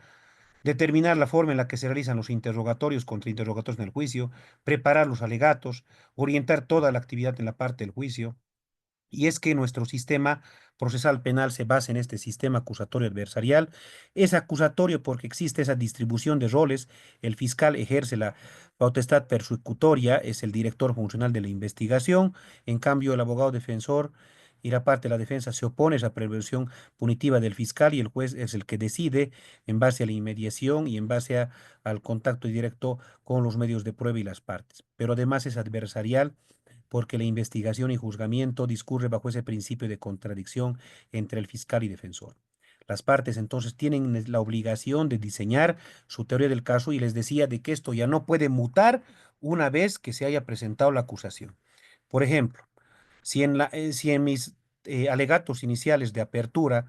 determinar la forma en la que se realizan los interrogatorios, contrainterrogatorios en el juicio, preparar los alegatos, orientar toda la actividad en la parte del juicio. Y es que nuestro sistema procesal penal se basa en este sistema acusatorio adversarial. Es acusatorio porque existe esa distribución de roles. El fiscal ejerce la potestad persecutoria, es el director funcional de la investigación. En cambio, el abogado defensor y la parte de la defensa se opone a esa prevención punitiva del fiscal y el juez es el que decide en base a la inmediación y en base al contacto directo con los medios de prueba y las partes. Pero además es adversarial porque la investigación y juzgamiento discurre bajo ese principio de contradicción entre el fiscal y defensor. Las partes entonces tienen la obligación de diseñar su teoría del caso y les decía de que esto ya no puede mutar una vez que se haya presentado la acusación. Por ejemplo, si en mis alegatos iniciales de apertura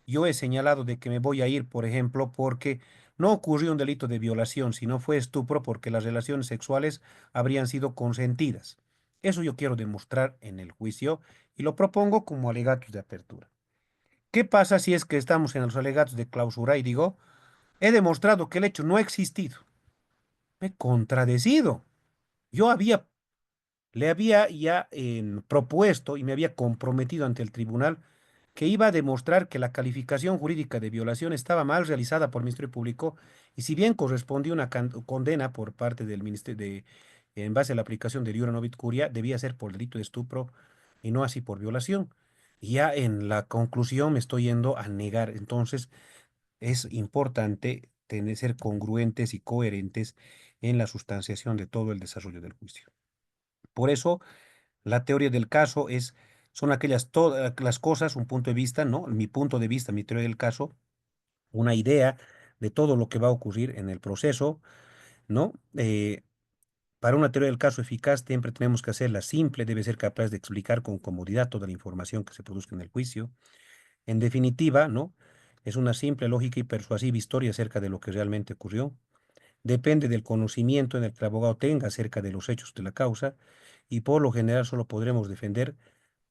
yo he señalado de que me voy a ir, por ejemplo, porque no ocurrió un delito de violación, sino fue estupro porque las relaciones sexuales habrían sido consentidas. Eso yo quiero demostrar en el juicio y lo propongo como alegatos de apertura. ¿Qué pasa si es que estamos en los alegatos de clausura y digo, he demostrado que el hecho no ha existido? Me he contradecido. Yo le había ya propuesto y me había comprometido ante el tribunal que iba a demostrar que la calificación jurídica de violación estaba mal realizada por el Ministerio Público y si bien correspondía una condena por parte del Ministerio en base a la aplicación del Iura Novit Curia, debía ser por delito de estupro y no así por violación. Y ya en la conclusión me estoy yendo a negar. Entonces es importante ser congruentes y coherentes en la sustanciación de todo el desarrollo del juicio. Por eso la teoría del caso son aquellas todas las cosas, un punto de vista, ¿no? Mi punto de vista, mi teoría del caso, una idea de todo lo que va a ocurrir en el proceso, ¿no? Para una teoría del caso eficaz siempre tenemos que hacerla simple, debe ser capaz de explicar con comodidad toda la información que se produzca en el juicio. En definitiva, ¿no? Es una simple, lógica y persuasiva historia acerca de lo que realmente ocurrió. Depende del conocimiento en el que el abogado tenga acerca de los hechos de la causa y por lo general solo podremos defender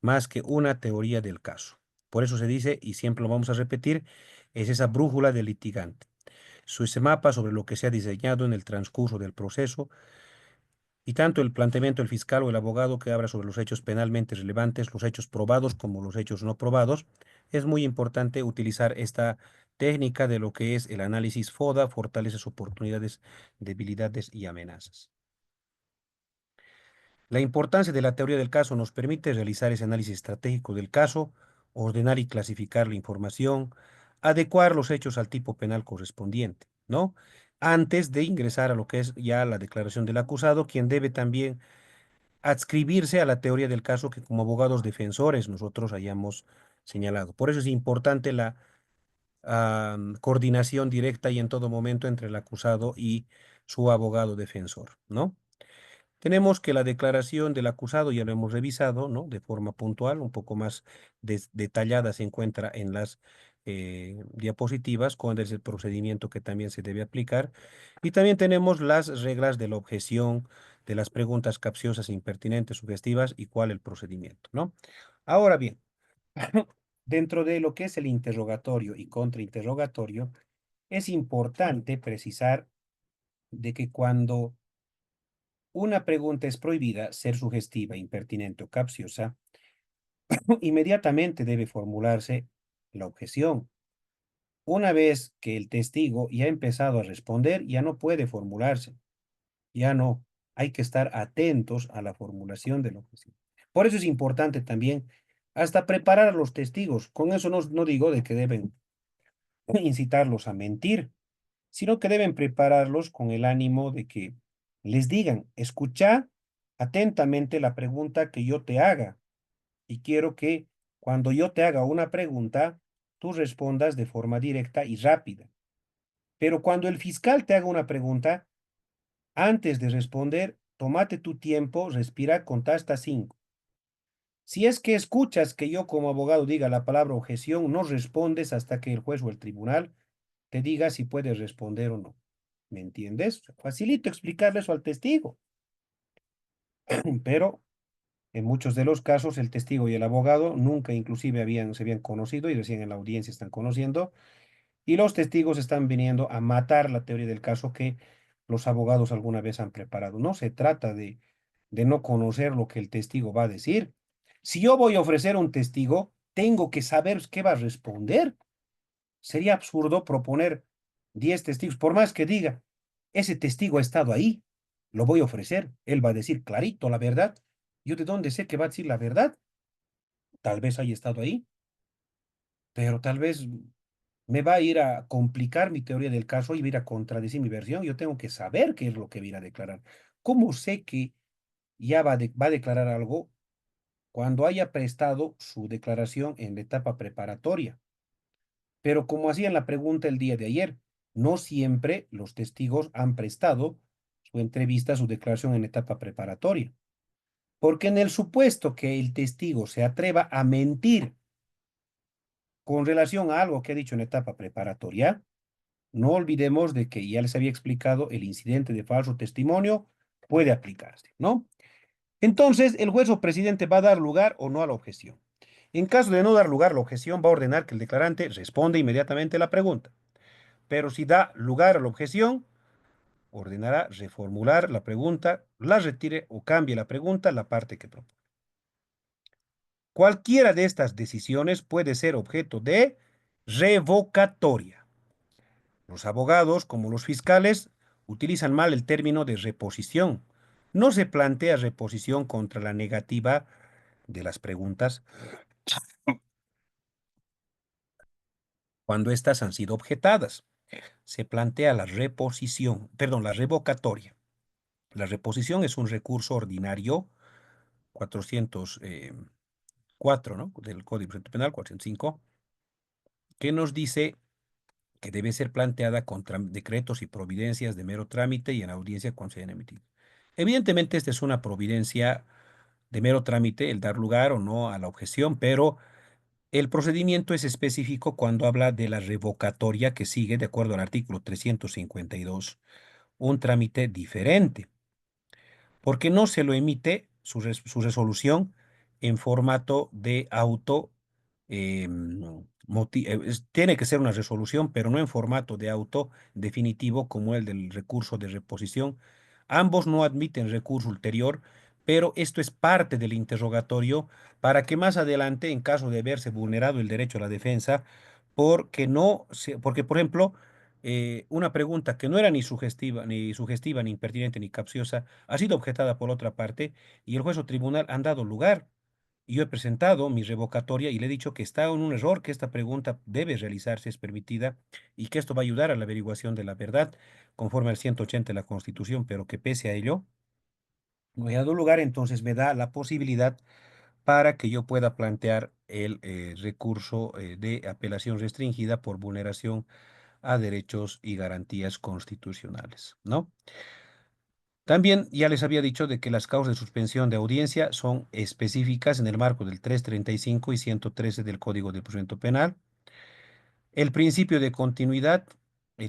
más que una teoría del caso. Por eso se dice, y siempre lo vamos a repetir, es esa brújula del litigante. Su ese mapa sobre lo que se ha diseñado en el transcurso del proceso y tanto el planteamiento del fiscal o el abogado que habla sobre los hechos penalmente relevantes, los hechos probados como los hechos no probados, es muy importante utilizar esta técnica de lo que es el análisis FODA, fortalezas, oportunidades, debilidades y amenazas. La importancia de la teoría del caso nos permite realizar ese análisis estratégico del caso, ordenar y clasificar la información, adecuar los hechos al tipo penal correspondiente, ¿no? Antes de ingresar a lo que es ya la declaración del acusado, quien debe también adscribirse a la teoría del caso que como abogados defensores nosotros hayamos señalado. Por eso es importante la coordinación directa y en todo momento entre el acusado y su abogado defensor, ¿no? Tenemos que la declaración del acusado ya lo hemos revisado, ¿no? De forma puntual, un poco más detallada se encuentra en las diapositivas cuál es el procedimiento que también se debe aplicar. Y también tenemos las reglas de la objeción, de las preguntas capciosas, impertinentes, sugestivas y cuál el procedimiento, ¿no? Ahora bien, dentro de lo que es el interrogatorio y contrainterrogatorio, es importante precisar de que cuando una pregunta es prohibida ser sugestiva, impertinente o capciosa, inmediatamente debe formularse la objeción. Una vez que el testigo ya ha empezado a responder, ya no puede formularse, ya no. Hay que estar atentos a la formulación de la objeción. Por eso es importante también hasta preparar a los testigos. Con eso no digo de que deben incitarlos a mentir, sino que deben prepararlos con el ánimo de que les digan, escucha atentamente la pregunta que yo te haga y quiero que cuando yo te haga una pregunta, tú respondas de forma directa y rápida. Pero cuando el fiscal te haga una pregunta, antes de responder, tómate tu tiempo, respira, contá hasta 5. Si es que escuchas que yo como abogado diga la palabra objeción, no respondes hasta que el juez o el tribunal te diga si puedes responder o no. ¿Me entiendes? Facilito explicarle eso al testigo, pero en muchos de los casos el testigo y el abogado nunca inclusive se habían conocido y recién en la audiencia están conociendo y los testigos están viniendo a matar la teoría del caso que los abogados alguna vez han preparado. No se trata de no conocer lo que el testigo va a decir. Si yo voy a ofrecer un testigo, tengo que saber qué va a responder. Sería absurdo proponer 10 testigos, por más que diga, ese testigo ha estado ahí, lo voy a ofrecer, él va a decir clarito la verdad. ¿Yo de dónde sé que va a decir la verdad? Tal vez haya estado ahí, pero tal vez me va a ir a complicar mi teoría del caso y va a ir a contradecir mi versión. Yo tengo que saber qué es lo que va a ir a declarar. ¿Cómo sé que ya va a declarar algo cuando haya prestado su declaración en la etapa preparatoria? Pero como hacían la pregunta el día de ayer, no siempre los testigos han prestado su entrevista, su declaración en etapa preparatoria. Porque en el supuesto que el testigo se atreva a mentir con relación a algo que ha dicho en etapa preparatoria, no olvidemos de que ya les había explicado el incidente de falso testimonio puede aplicarse, ¿no? Entonces, el juez o presidente va a dar lugar o no a la objeción. En caso de no dar lugar a la objeción, va a ordenar que el declarante responda inmediatamente a la pregunta. Pero si da lugar a la objeción, ordenará reformular la pregunta, la retire o cambie la pregunta, la parte que propone. Cualquiera de estas decisiones puede ser objeto de revocatoria. Los abogados, como los fiscales, utilizan mal el término de reposición. No se plantea reposición contra la negativa de las preguntas cuando éstas han sido objetadas. Se plantea la reposición, perdón, la revocatoria. La reposición es un recurso ordinario 404, ¿no? Del Código Procesal Penal, 405, que nos dice que debe ser planteada contra decretos y providencias de mero trámite y en audiencia cuando se hayan emitido. Evidentemente, esta es una providencia de mero trámite, el dar lugar o no a la objeción, pero el procedimiento es específico cuando habla de la revocatoria que sigue, de acuerdo al artículo 352, un trámite diferente, porque no se lo emite su resolución en formato de auto. Tiene que ser una resolución, pero no en formato de auto definitivo como el del recurso de reposición. Ambos no admiten recurso ulterior, pero esto es parte del interrogatorio para que más adelante, en caso de verse vulnerado el derecho a la defensa, porque, por ejemplo, una pregunta que no era ni sugestiva, ni impertinente, ni capciosa, ha sido objetada por otra parte y el juez o tribunal han dado lugar. Y yo he presentado mi revocatoria y le he dicho que está en un error, que esta pregunta debe realizarse, es permitida, y que esto va a ayudar a la averiguación de la verdad, conforme al 180 de la Constitución, pero que pese a ello, no he dado lugar, entonces me da la posibilidad para que yo pueda plantear el recurso de apelación restringida por vulneración a derechos y garantías constitucionales, ¿no? También ya les había dicho de que las causas de suspensión de audiencia son específicas en el marco del 335 y 113 del Código de Procedimiento Penal. El principio de continuidad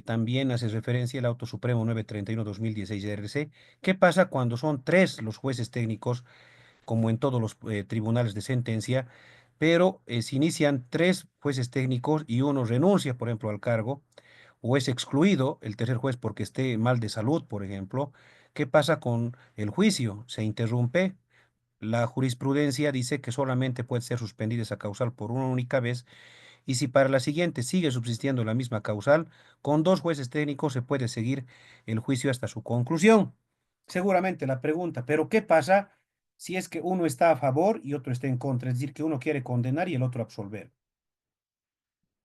también hace referencia al Auto Supremo 931-2016 RC. ¿Qué pasa cuando son tres los jueces técnicos, como en todos los tribunales de sentencia, pero se inician tres jueces técnicos y uno renuncia, por ejemplo, al cargo, o es excluido el tercer juez porque esté mal de salud, por ejemplo? ¿Qué pasa con el juicio? Se interrumpe. La jurisprudencia dice que solamente puede ser suspendida esa causal por una única vez, y si para la siguiente sigue subsistiendo la misma causal, con dos jueces técnicos se puede seguir el juicio hasta su conclusión. Seguramente la pregunta, ¿pero qué pasa si es que uno está a favor y otro está en contra? Es decir, que uno quiere condenar y el otro absolver.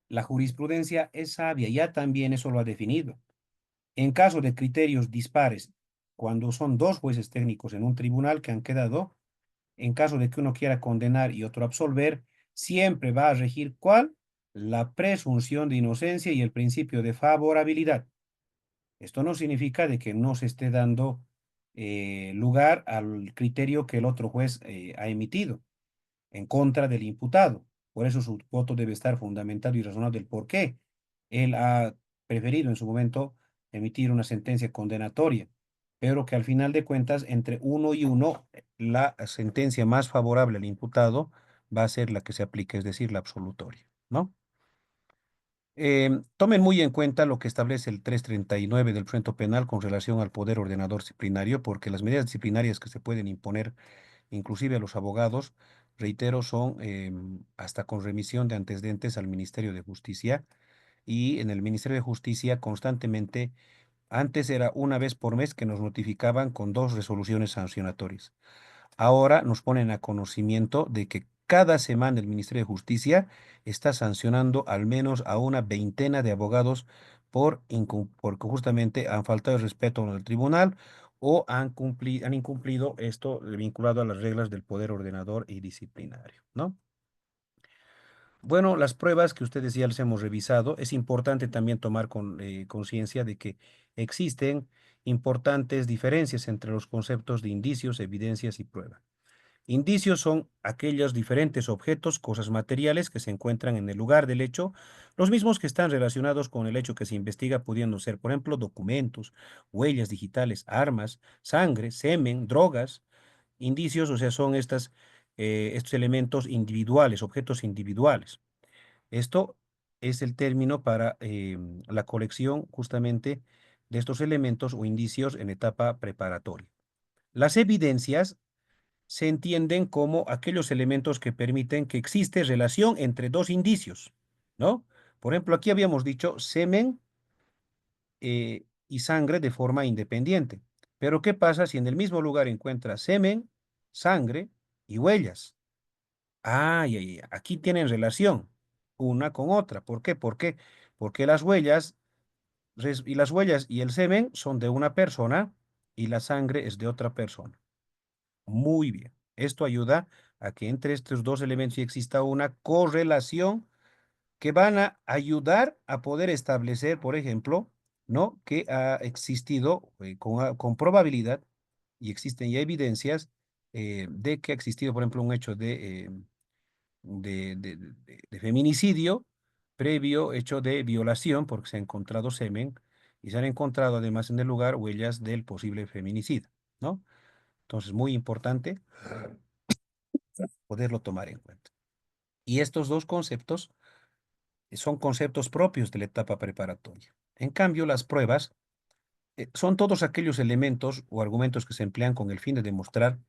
La jurisprudencia es sabia, ya también eso lo ha definido. En caso de criterios dispares, cuando son dos jueces técnicos en un tribunal que han quedado, en caso de que uno quiera condenar y otro absolver, siempre va a regir ¿cuál? La presunción de inocencia y el principio de favorabilidad. Esto no significa de que no se esté dando lugar al criterio que el otro juez ha emitido en contra del imputado. Por eso su voto debe estar fundamentado y razonado del por qué él ha preferido en su momento emitir una sentencia condenatoria, pero que al final de cuentas, entre uno y uno, la sentencia más favorable al imputado va a ser la que se aplique, es decir, la absolutoria, ¿no? Tomen muy en cuenta lo que establece el 339 del Procedimiento Penal con relación al poder ordenador disciplinario, porque las medidas disciplinarias que se pueden imponer inclusive a los abogados, reitero, son hasta con remisión de antecedentes al Ministerio de Justicia. Y en el Ministerio de Justicia constantemente, antes era una vez por mes que nos notificaban con dos resoluciones sancionatorias. Ahora nos ponen a conocimiento de que cada semana el Ministerio de Justicia está sancionando al menos a una veintena de abogados porque justamente han faltado el respeto al tribunal o han incumplido esto vinculado a las reglas del poder ordenador y disciplinario, ¿no? Bueno, las pruebas que ustedes ya les hemos revisado, es importante también tomar conciencia de que existen importantes diferencias entre los conceptos de indicios, evidencias y prueba. Indicios son aquellos diferentes objetos, cosas materiales que se encuentran en el lugar del hecho, los mismos que están relacionados con el hecho que se investiga, pudiendo ser, por ejemplo, documentos, huellas digitales, armas, sangre, semen, drogas. Indicios, o sea, son estos elementos individuales, objetos individuales. Esto es el término para la colección justamente de estos elementos o indicios en etapa preparatoria. Las evidencias se entienden como aquellos elementos que permiten que existe relación entre dos indicios, ¿no? Por ejemplo, aquí habíamos dicho semen y sangre de forma independiente. Pero ¿qué pasa si en el mismo lugar encuentras semen, sangre y huellas? Ay, ay, ay, aquí tienen relación una con otra. ¿Por qué? Porque las huellas y el semen son de una persona y la sangre es de otra persona. Muy bien. Esto ayuda a que entre estos dos elementos exista una correlación que van a ayudar a poder establecer, por ejemplo, ¿no? Que ha existido con probabilidad y existen ya evidencias de que ha existido, por ejemplo, un hecho de feminicidio previo hecho de violación porque se ha encontrado semen y se han encontrado además en el lugar huellas del posible feminicida, ¿no? Entonces, muy importante poderlo tomar en cuenta. Y estos dos conceptos son conceptos propios de la etapa preparatoria. En cambio, las pruebas son todos aquellos elementos o argumentos que se emplean con el fin de demostrar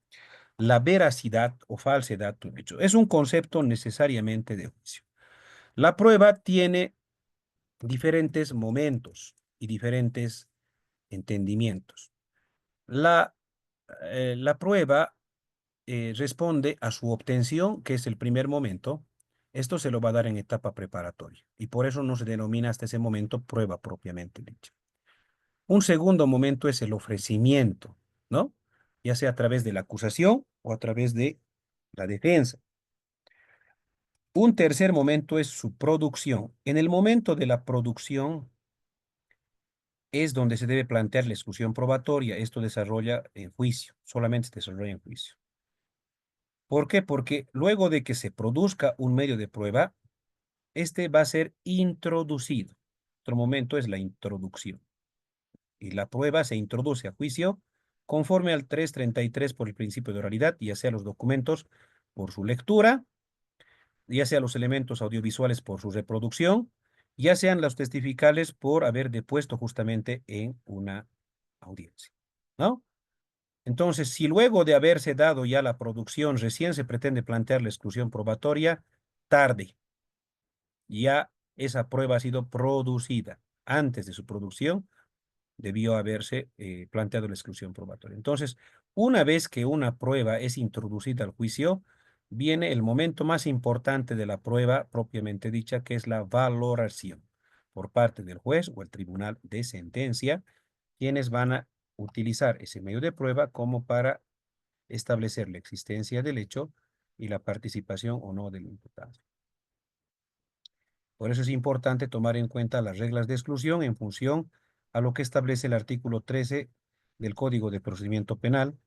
la veracidad o falsedad de un hecho. Es un concepto necesariamente de juicio. La prueba tiene diferentes momentos y diferentes entendimientos. La prueba responde a su obtención, que es el primer momento. Esto se lo va a dar en etapa preparatoria y por eso no se denomina hasta ese momento prueba propiamente dicha. Un segundo momento es el ofrecimiento, ¿no? Ya sea a través de la acusación o a través de la defensa. Un tercer momento es su producción. En el momento de la producción es donde se debe plantear la exclusión probatoria. Esto desarrolla en juicio, solamente se desarrolla en juicio. ¿Por qué? Porque luego de que se produzca un medio de prueba, este va a ser introducido. Otro momento es la introducción. Y la prueba se introduce a juicio conforme al 333 por el principio de oralidad, ya sea los documentos por su lectura, ya sea los elementos audiovisuales por su reproducción, ya sean los testificales por haber depuesto justamente en una audiencia, ¿no? Entonces, si luego de haberse dado ya la producción recién se pretende plantear la exclusión probatoria, tarde, ya esa prueba ha sido producida. Antes de su producción, debió haberse planteado la exclusión probatoria. Entonces, una vez que una prueba es introducida al juicio, viene el momento más importante de la prueba propiamente dicha, que es la valoración por parte del juez o el tribunal de sentencia, quienes van a utilizar ese medio de prueba como para establecer la existencia del hecho y la participación o no del imputado. Por eso es importante tomar en cuenta las reglas de exclusión en función a lo que establece el artículo 13 del Código de Procedimiento Penal.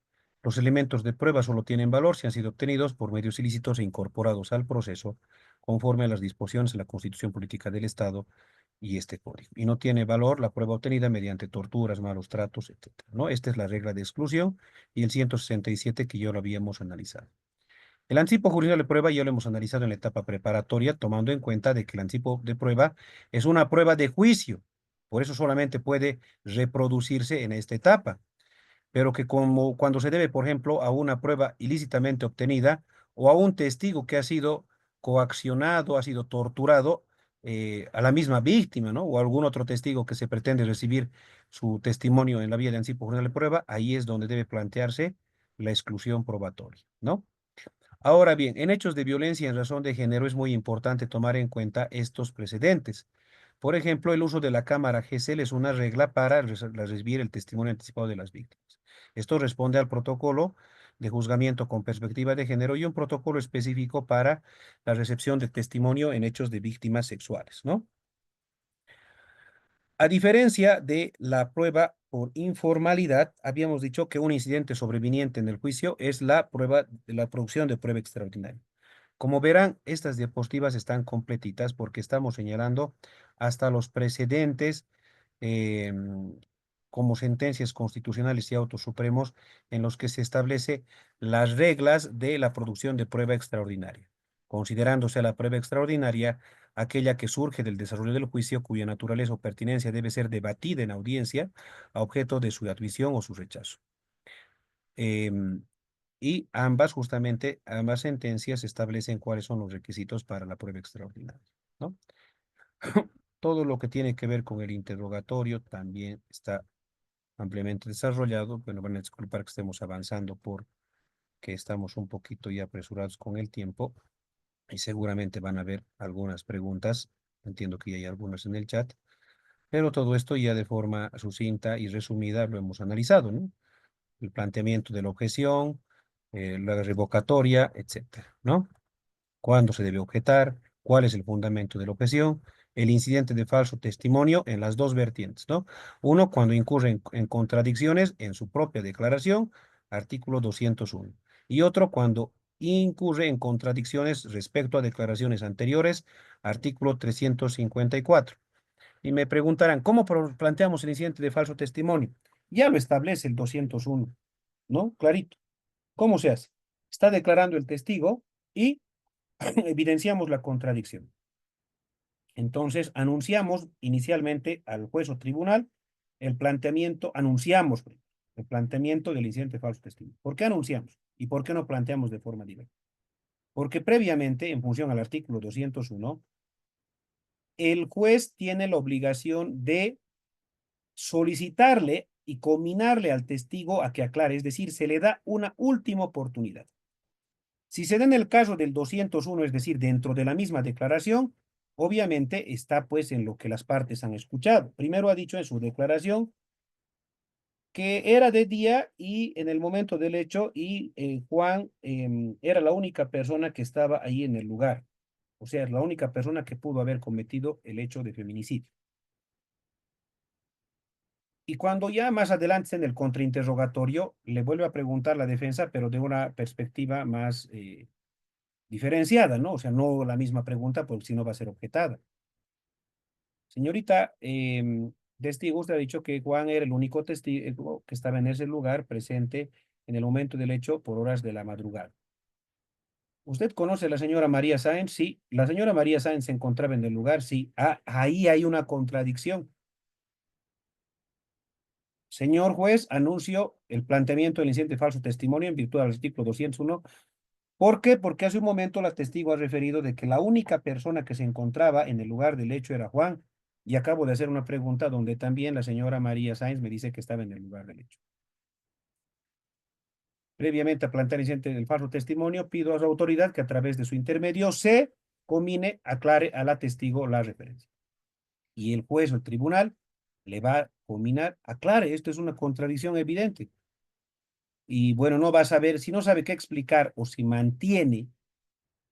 Los elementos de prueba solo tienen valor si han sido obtenidos por medios ilícitos e incorporados al proceso conforme a las disposiciones de la Constitución Política del Estado y este código. Y no tiene valor la prueba obtenida mediante torturas, malos tratos, etcétera, ¿no? Esta es la regla de exclusión y el 167 que ya lo habíamos analizado. El anticipo jurídico de prueba ya lo hemos analizado en la etapa preparatoria, tomando en cuenta de que el anticipo de prueba es una prueba de juicio, por eso solamente puede reproducirse en esta etapa, pero que como cuando se debe, por ejemplo, a una prueba ilícitamente obtenida o a un testigo que ha sido coaccionado, ha sido torturado, a la misma víctima, ¿no? O algún otro testigo que se pretende recibir su testimonio en la vía de anticipo jurídico de prueba, ahí es donde debe plantearse la exclusión probatoria, ¿no? Ahora bien, en hechos de violencia en razón de género es muy importante tomar en cuenta estos precedentes. Por ejemplo, el uso de la cámara GESEL es una regla para recibir el testimonio anticipado de las víctimas. Esto responde al protocolo de juzgamiento con perspectiva de género y un protocolo específico para la recepción de testimonio en hechos de víctimas sexuales, ¿no? A diferencia de la prueba por informalidad, habíamos dicho que un incidente sobreviniente en el juicio es la prueba de la producción de prueba extraordinaria. Como verán, estas diapositivas están completitas porque estamos señalando hasta los precedentes como sentencias constitucionales y autos supremos en los que se establece las reglas de la producción de prueba extraordinaria, considerándose la prueba extraordinaria aquella que surge del desarrollo del juicio cuya naturaleza o pertinencia debe ser debatida en audiencia a objeto de su admisión o su rechazo. Em, y justamente, ambas sentencias establecen cuáles son los requisitos para la prueba extraordinaria, ¿no? Todo lo que tiene que ver con el interrogatorio también está ampliamente desarrollado. Bueno, van a disculpar que estemos avanzando porque estamos un poquito ya apresurados con el tiempo y seguramente van a haber algunas preguntas. Entiendo que ya hay algunas en el chat, pero todo esto ya de forma sucinta y resumida lo hemos analizado, ¿no? El planteamiento de la objeción, la revocatoria, etcétera, ¿no? Cuándo se debe objetar, cuál es el fundamento de la objeción, el incidente de falso testimonio en las dos vertientes, ¿no? Uno, cuando incurre en contradicciones en su propia declaración, artículo 201, y otro, cuando incurre en contradicciones respecto a declaraciones anteriores, artículo 354. Y me preguntarán, ¿cómo planteamos el incidente de falso testimonio? Ya lo establece el 201, ¿no? Clarito. ¿Cómo se hace? Está declarando el testigo y evidenciamos la contradicción. Entonces, anunciamos inicialmente al juez o tribunal anunciamos el planteamiento del incidente de falso testimonio. ¿Por qué anunciamos? ¿Y por qué no planteamos de forma directa? Porque previamente, en función al artículo 201, el juez tiene la obligación de solicitarle y combinarle al testigo a que aclare, es decir, se le da una última oportunidad. Si se da en el caso del 201, es decir, dentro de la misma declaración, obviamente está pues en lo que las partes han escuchado. Primero ha dicho en su declaración que era de día y en el momento del hecho y Juan era la única persona que estaba ahí en el lugar. O sea, es la única persona que pudo haber cometido el hecho de feminicidio. Y cuando ya más adelante en el contrainterrogatorio, le vuelve a preguntar la defensa, pero de una perspectiva más diferenciada, ¿no? O sea, no la misma pregunta, porque si no va a ser objetada. Señorita, testigo, usted ha dicho que Juan era el único testigo que estaba en ese lugar presente en el momento del hecho por horas de la madrugada. ¿Usted conoce a la señora María Sáenz? Sí. ¿La señora María Sáenz se encontraba en el lugar? Sí. Ah, ahí hay una contradicción. Señor juez, anuncio el planteamiento del incidente de falso testimonio en virtud del artículo 201. ¿Por qué? Porque hace un momento la testigo ha referido de que la única persona que se encontraba en el lugar del hecho era Juan. Y acabo de hacer una pregunta donde también la señora María Sáenz me dice que estaba en el lugar del hecho. Previamente a plantear el incidente del falso testimonio, pido a su autoridad que a través de su intermedio se comine, aclare a la testigo la referencia. Y el juez o el tribunal le va a combinar, aclare, esto es una contradicción evidente. Y bueno, no va a saber, si no sabe qué explicar o si mantiene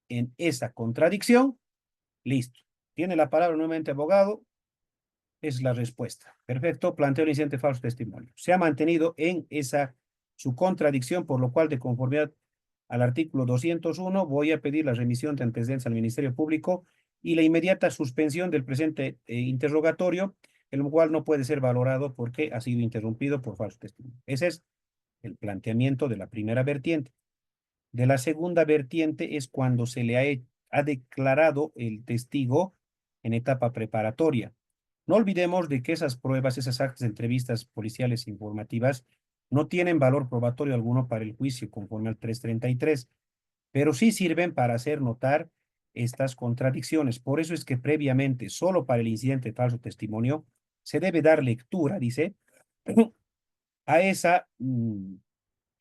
en esa contradicción, listo. Tiene la palabra nuevamente abogado, es la respuesta. Perfecto, planteo el incidente de falso testimonio. Se ha mantenido en esa su contradicción, por lo cual, de conformidad al artículo 201, voy a pedir la remisión de antecedentes al Ministerio Público y la inmediata suspensión del presente interrogatorio, el cual no puede ser valorado porque ha sido interrumpido por falso testimonio. Ese es el planteamiento de la primera vertiente. De la segunda vertiente es cuando se le ha declarado el testigo en etapa preparatoria. No olvidemos de que esas pruebas, esas actas de entrevistas policiales informativas, no tienen valor probatorio alguno para el juicio conforme al 333, pero sí sirven para hacer notar estas contradicciones. Por eso es que previamente, solo para el incidente de falso testimonio, se debe dar lectura, dice, a esa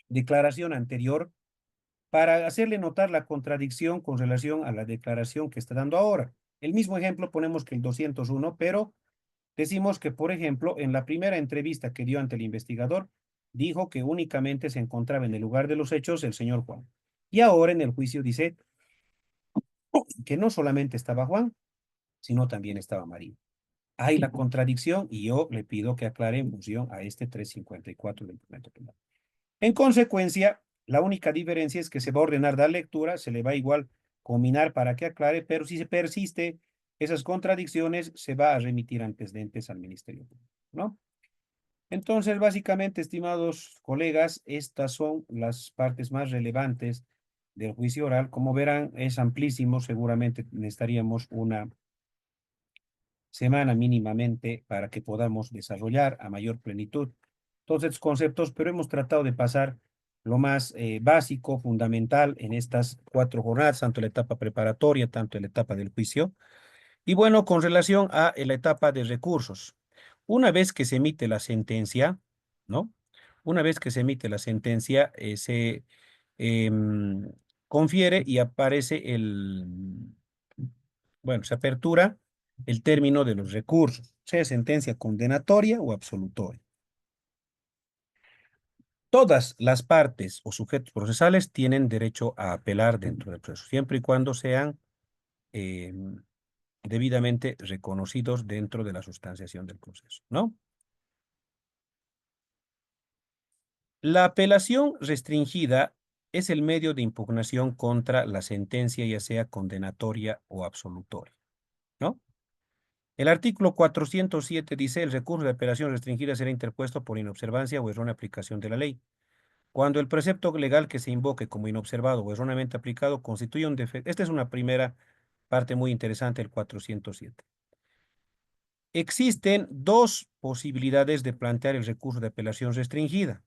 declaración anterior para hacerle notar la contradicción con relación a la declaración que está dando ahora. El mismo ejemplo ponemos que el 201, pero decimos que, por ejemplo, en la primera entrevista que dio ante el investigador, dijo que únicamente se encontraba en el lugar de los hechos el señor Juan. Y ahora en el juicio dice que no solamente estaba Juan, sino también estaba María. Hay la contradicción y yo le pido que aclare en función a este 354 del documento penal. En consecuencia, la única diferencia es que se va a ordenar dar lectura, se le va a igual combinar para que aclare, pero si se persiste esas contradicciones, se va a remitir antecedentes al Ministerio Público, ¿no? Entonces, básicamente, estimados colegas, estas son las partes más relevantes del juicio oral. Como verán, es amplísimo, seguramente necesitaríamos una semana mínimamente para que podamos desarrollar a mayor plenitud todos estos conceptos, pero hemos tratado de pasar lo más básico, fundamental en estas 4 jornadas, tanto en la etapa preparatoria, tanto en la etapa del juicio. Y bueno, con relación a la etapa de recursos, una vez que se emite la sentencia, ¿no? Una vez que se emite la sentencia, se em, confiere y aparece bueno, se apertura el término de los recursos, sea sentencia condenatoria o absolutoria. Todas las partes o sujetos procesales tienen derecho a apelar dentro del proceso, siempre y cuando sean eh, debidamente reconocidos dentro de la sustanciación del proceso, ¿no? La apelación restringida es el medio de impugnación contra la sentencia, ya sea condenatoria o absolutoria, ¿no? El artículo 407 dice: el recurso de apelación restringida será interpuesto por inobservancia o errónea aplicación de la ley. Cuando el precepto legal que se invoque como inobservado o erróneamente aplicado constituye un defecto. Esta es una primera parte muy interesante del 407. Existen dos posibilidades de plantear el recurso de apelación restringida.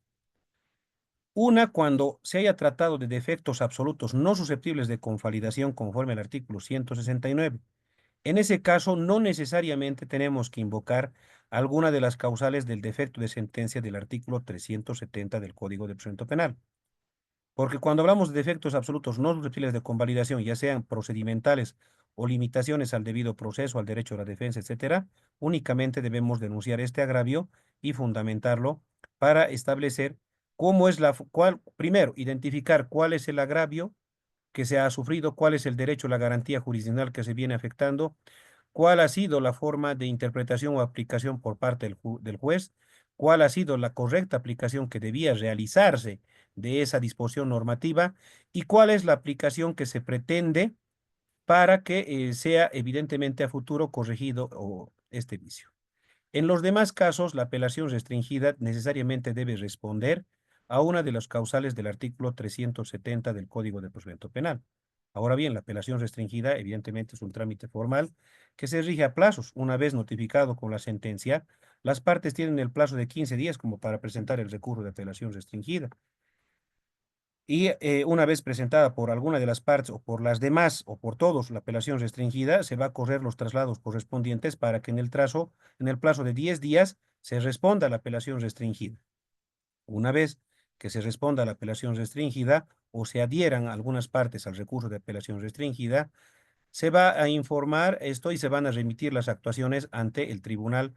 Una, cuando se haya tratado de defectos absolutos no susceptibles de convalidación conforme al artículo 169. En ese caso, no necesariamente tenemos que invocar alguna de las causales del defecto de sentencia del artículo 370 del Código de Procedimiento Penal. Porque cuando hablamos de defectos absolutos no susceptibles de convalidación, ya sean procedimentales o limitaciones al debido proceso, al derecho a la defensa, etcétera, únicamente debemos denunciar este agravio y fundamentarlo para establecer cómo es primero, identificar cuál es el agravio que se ha sufrido, cuál es el derecho a la garantía jurisdiccional que se viene afectando, cuál ha sido la forma de interpretación o aplicación por parte del juez, cuál ha sido la correcta aplicación que debía realizarse de esa disposición normativa y cuál es la aplicación que se pretende para que sea evidentemente a futuro corregido este vicio. En los demás casos, la apelación restringida necesariamente debe responder a una de las causales del artículo 370 del Código de Procedimiento Penal. Ahora bien, la apelación restringida evidentemente es un trámite formal que se rige a plazos. Una vez notificado con la sentencia, las partes tienen el plazo de 15 días como para presentar el recurso de apelación restringida. Y una vez presentada por alguna de las partes o por las demás o por todos la apelación restringida, se va a correr los traslados correspondientes para que en el plazo de 10 días, se responda a la apelación restringida. Una vez que se responda a la apelación restringida o se adhieran algunas partes al recurso de apelación restringida, se va a informar esto y se van a remitir las actuaciones ante el Tribunal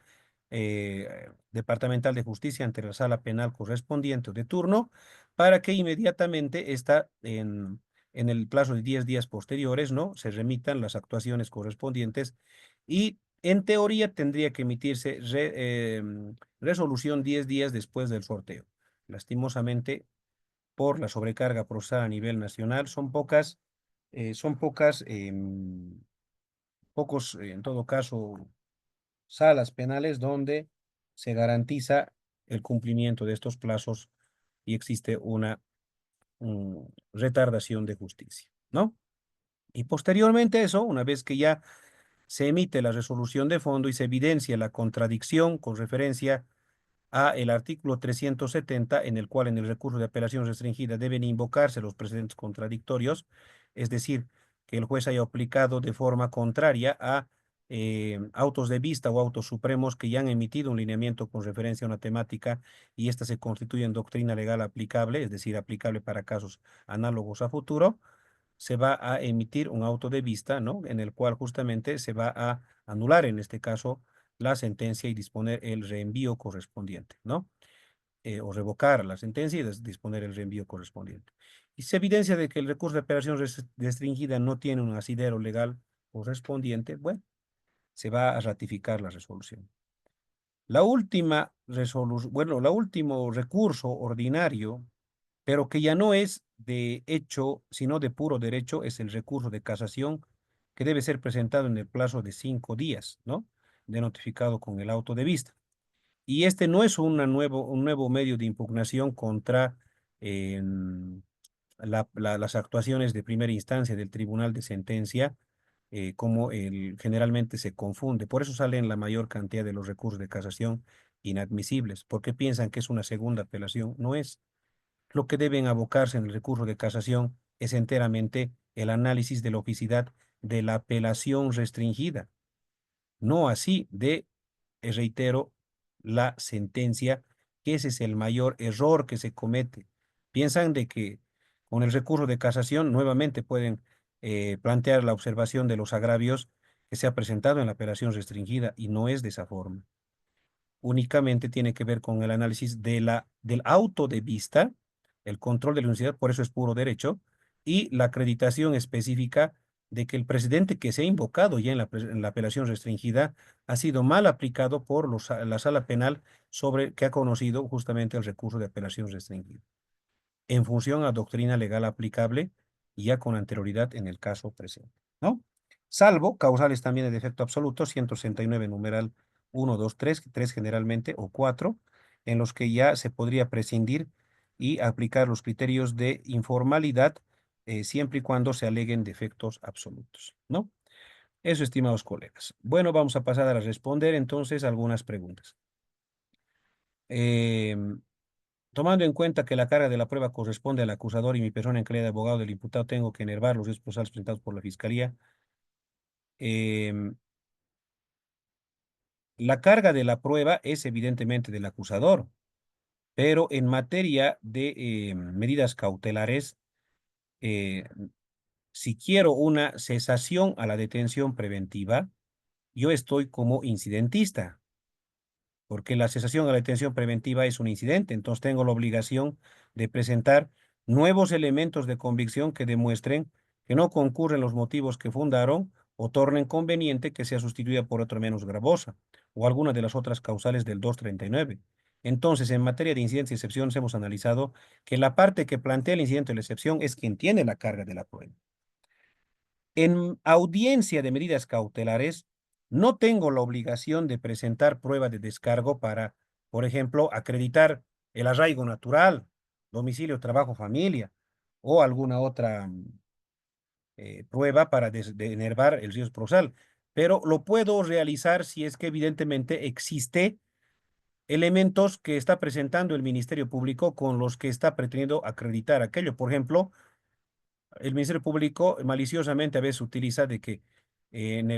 Departamental de Justicia, ante la sala penal correspondiente de turno, para que inmediatamente en el plazo de 10 días posteriores, ¿no? Se remitan las actuaciones correspondientes y en teoría tendría que emitirse resolución 10 días después del sorteo. Lastimosamente, por la sobrecarga procesal a nivel nacional, son pocas, pocos, en todo caso, salas penales donde se garantiza el cumplimiento de estos plazos y existe una retardación de justicia, ¿no? Y posteriormente a eso, una vez que ya se emite la resolución de fondo y se evidencia la contradicción con referencia a el artículo 370, en el cual en el recurso de apelación restringida deben invocarse los precedentes contradictorios, es decir, que el juez haya aplicado de forma contraria a autos de vista o autos supremos que ya han emitido un lineamiento con referencia a una temática y ésta se constituye en doctrina legal aplicable, es decir, aplicable para casos análogos a futuro, se va a emitir un auto de vista, ¿no? En el cual justamente se va a anular, en este caso, la sentencia y disponer el reenvío correspondiente, ¿no? O revocar la sentencia y disponer el reenvío correspondiente. Y se evidencia de que el recurso de apelación restringida no tiene un asidero legal correspondiente, bueno, se va a ratificar la resolución. La última resolución, bueno, el último recurso ordinario, pero que ya no es de hecho, sino de puro derecho, es el recurso de casación que debe ser presentado en el plazo de 5 días, ¿no? De notificado con el auto de vista. Y este no es un nuevo medio de impugnación contra las actuaciones de primera instancia del Tribunal de Sentencia, como generalmente se confunde. Por eso salen la mayor cantidad de los recursos de casación inadmisibles, porque piensan que es una segunda apelación. No es. Lo que deben abocarse en el recurso de casación es enteramente el análisis de la oficidad de la apelación restringida, no así de, reitero, la sentencia, que ese es el mayor error que se comete. Piensan de que con el recurso de casación nuevamente pueden plantear la observación de los agravios que se ha presentado en la apelación restringida y no es de esa forma. Únicamente tiene que ver con el análisis del auto de vista, el control de la universidad, por eso es puro derecho, y la acreditación específica de que el presidente que se ha invocado ya en la apelación restringida ha sido mal aplicado por la sala penal sobre que ha conocido justamente el recurso de apelación restringida, en función a doctrina legal aplicable y ya con anterioridad en el caso presente, ¿no? Salvo causales también de defecto absoluto, 169 numeral 1, 2, 3, 3 generalmente, o 4, en los que ya se podría prescindir y aplicar los criterios de informalidad, siempre y cuando se aleguen defectos absolutos, ¿no? Eso, estimados colegas. Bueno, vamos a pasar a responder entonces algunas preguntas. Em, Tomando en cuenta que la carga de la prueba corresponde al acusador y mi persona en calidad de abogado del imputado tengo que enervar los responsables presentados por la Fiscalía. em, la carga de la prueba es evidentemente del acusador, pero en materia de medidas cautelares, eh, si quiero una cesación a la detención preventiva, yo estoy como incidentista, porque la cesación a la detención preventiva es un incidente, entonces tengo la obligación de presentar nuevos elementos de convicción que demuestren que no concurren los motivos que fundaron o tornen conveniente que sea sustituida por otra menos gravosa o alguna de las otras causales del 239. Entonces, en materia de incidentes y excepciones, hemos analizado que la parte que plantea el incidente o la excepción es quien tiene la carga de la prueba. En audiencia de medidas cautelares, no tengo la obligación de presentar prueba de descargo para, por ejemplo, acreditar el arraigo natural, domicilio, trabajo, familia o alguna otra prueba para denervar el riesgo procesal. Pero lo puedo realizar si es que evidentemente existe elementos que está presentando el Ministerio Público con los que está pretendiendo acreditar aquello. Por ejemplo, el Ministerio Público maliciosamente a veces utiliza de que en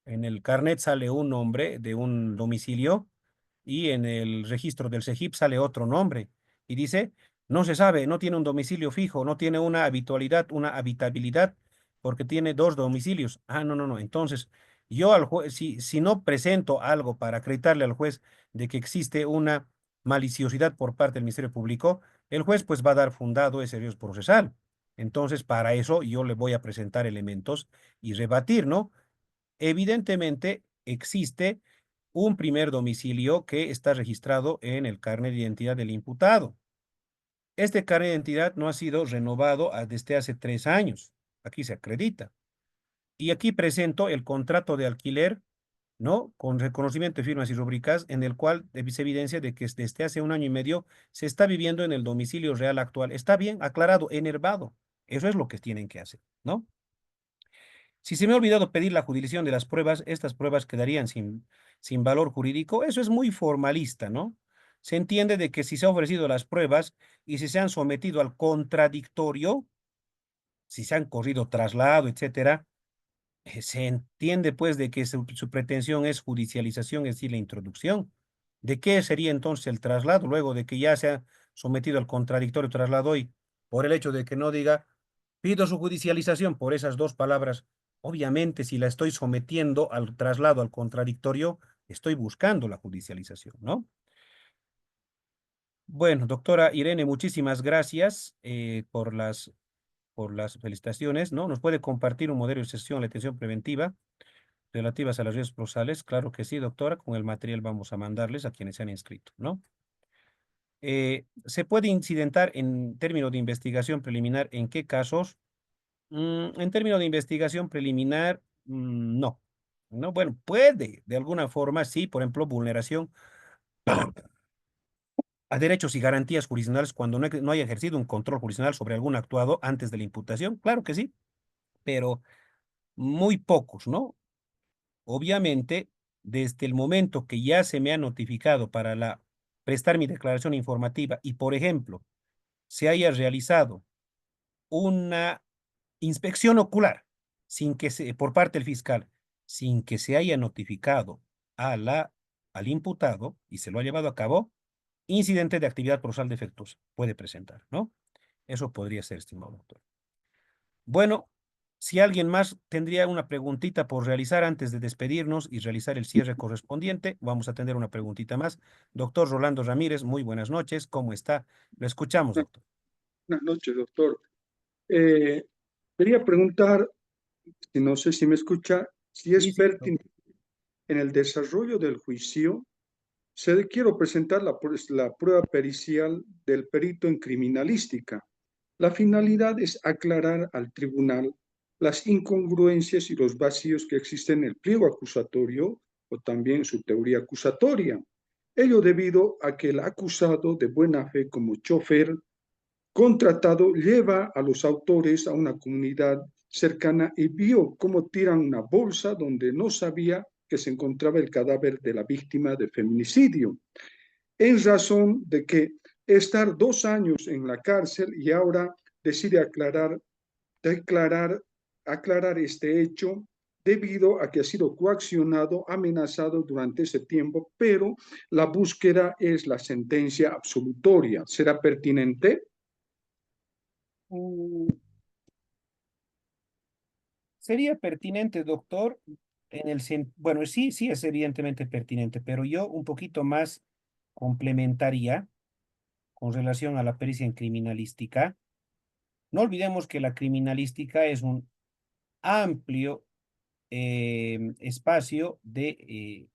en el carnet sale un nombre de un domicilio y en el registro del CEGIP sale otro nombre. Y dice, no se sabe, no tiene un domicilio fijo, no tiene una habitualidad, una habitabilidad, porque tiene dos domicilios. Ah, no, no, no. Entonces, yo al juez, si no presento algo para acreditarle al juez de que existe una maliciosidad por parte del Ministerio Público, el juez pues va a dar fundado ese riesgo procesal. Entonces, para eso yo le voy a presentar elementos y rebatir, ¿no? Evidentemente, existe un primer domicilio que está registrado en el carnet de identidad del imputado. Este carnet de identidad no ha sido renovado desde hace 3 años. Aquí se acredita. Y aquí presento el contrato de alquiler, ¿no? Con reconocimiento de firmas y rúbricas, en el cual se evidencia de que desde hace 1 año y medio se está viviendo en el domicilio real actual. Está bien aclarado, enervado. Eso es lo que tienen que hacer, ¿no? Si se me ha olvidado pedir la jurisdicción de las pruebas, estas pruebas quedarían sin valor jurídico. Eso es muy formalista, ¿no? Se entiende de que si se han ofrecido las pruebas y si se han sometido al contradictorio, si se han corrido traslado, etcétera, se entiende pues de que su pretensión es judicialización, es decir, la introducción. ¿De qué sería entonces el traslado luego de que ya se ha sometido al contradictorio traslado y por el hecho de que no diga pido su judicialización por esas dos palabras? Obviamente, si la estoy sometiendo al traslado al contradictorio, estoy buscando la judicialización, ¿no? Bueno, doctora Irene, muchísimas gracias por las felicitaciones, ¿no? ¿Nos puede compartir un modelo de sesión de atención preventiva relativas a las riesgos procesales? Claro que sí, doctora. Con el material vamos a mandarles a quienes se han inscrito, ¿no? ¿Se puede incidentar en términos de investigación preliminar en qué casos? En términos de investigación preliminar, no. No, bueno, puede, de alguna forma, sí, por ejemplo, vulneración a derechos y garantías jurisdiccionales cuando no haya ejercido un control jurisdiccional sobre algún actuado antes de la imputación, claro que sí, pero muy pocos, ¿no? Obviamente, desde el momento que ya se me ha notificado para prestar mi declaración informativa y, por ejemplo, se haya realizado una inspección ocular por parte del fiscal, sin que se haya notificado al imputado y se lo ha llevado a cabo, incidente de actividad procesal defectuosa puede presentar, ¿no? Eso podría ser, estimado doctor. Bueno, si alguien más tendría una preguntita por realizar antes de despedirnos y realizar el cierre correspondiente, vamos a tener una preguntita más. Doctor Rolando Ramírez, muy buenas noches. ¿Cómo está? Lo escuchamos, Buenas doctor. noches, doctor. Eh, Quería preguntar, si no sé si me escucha, si es Sí, sí. pertinente en el desarrollo del juicio, quiero presentar la prueba pericial del perito en criminalística. La finalidad es aclarar al tribunal las incongruencias y los vacíos que existen en el pliego acusatorio o también su teoría acusatoria. Ello debido a que el acusado de buena fe como chofer contratado lleva a los autores a una comunidad cercana y vio cómo tiran una bolsa donde no sabía que se encontraba el cadáver de la víctima de feminicidio, en razón de que estar 2 años en la cárcel y ahora decide declarar, aclarar este hecho debido a que ha sido coaccionado, amenazado durante ese tiempo, pero la búsqueda es la sentencia absolutoria. ¿Será pertinente? Mm, Sería pertinente, doctor, bueno, sí, sí es evidentemente pertinente, pero yo un poquito más complementaría con relación a la pericia en criminalística. No olvidemos que la criminalística es un amplio espacio de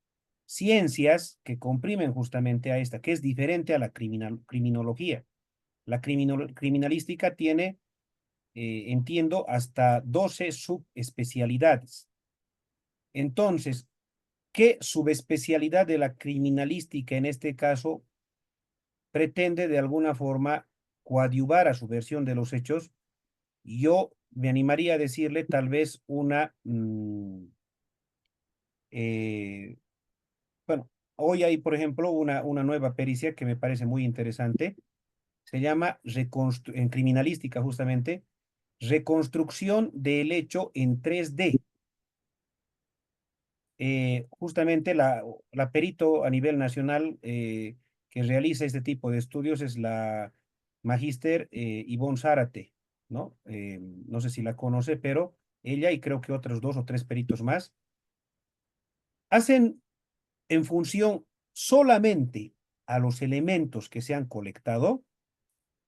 ciencias que comprimen justamente a esta, que es diferente a la criminología. La criminalística tiene, entiendo, hasta 12 subespecialidades. Entonces, ¿qué subespecialidad de la criminalística en este caso pretende de alguna forma coadyuvar a su versión de los hechos? Yo me animaría a decirle tal vez eh, bueno, hoy hay, por ejemplo, una nueva pericia que me parece muy interesante. Se llama en criminalística justamente, reconstrucción del hecho en 3D. Justamente la perito a nivel nacional que realiza este tipo de estudios es la magíster Ivonne Zárate, ¿no? No sé si la conoce, pero ella y creo que otros 2 o 3 peritos más hacen en función solamente a los elementos que se han colectado,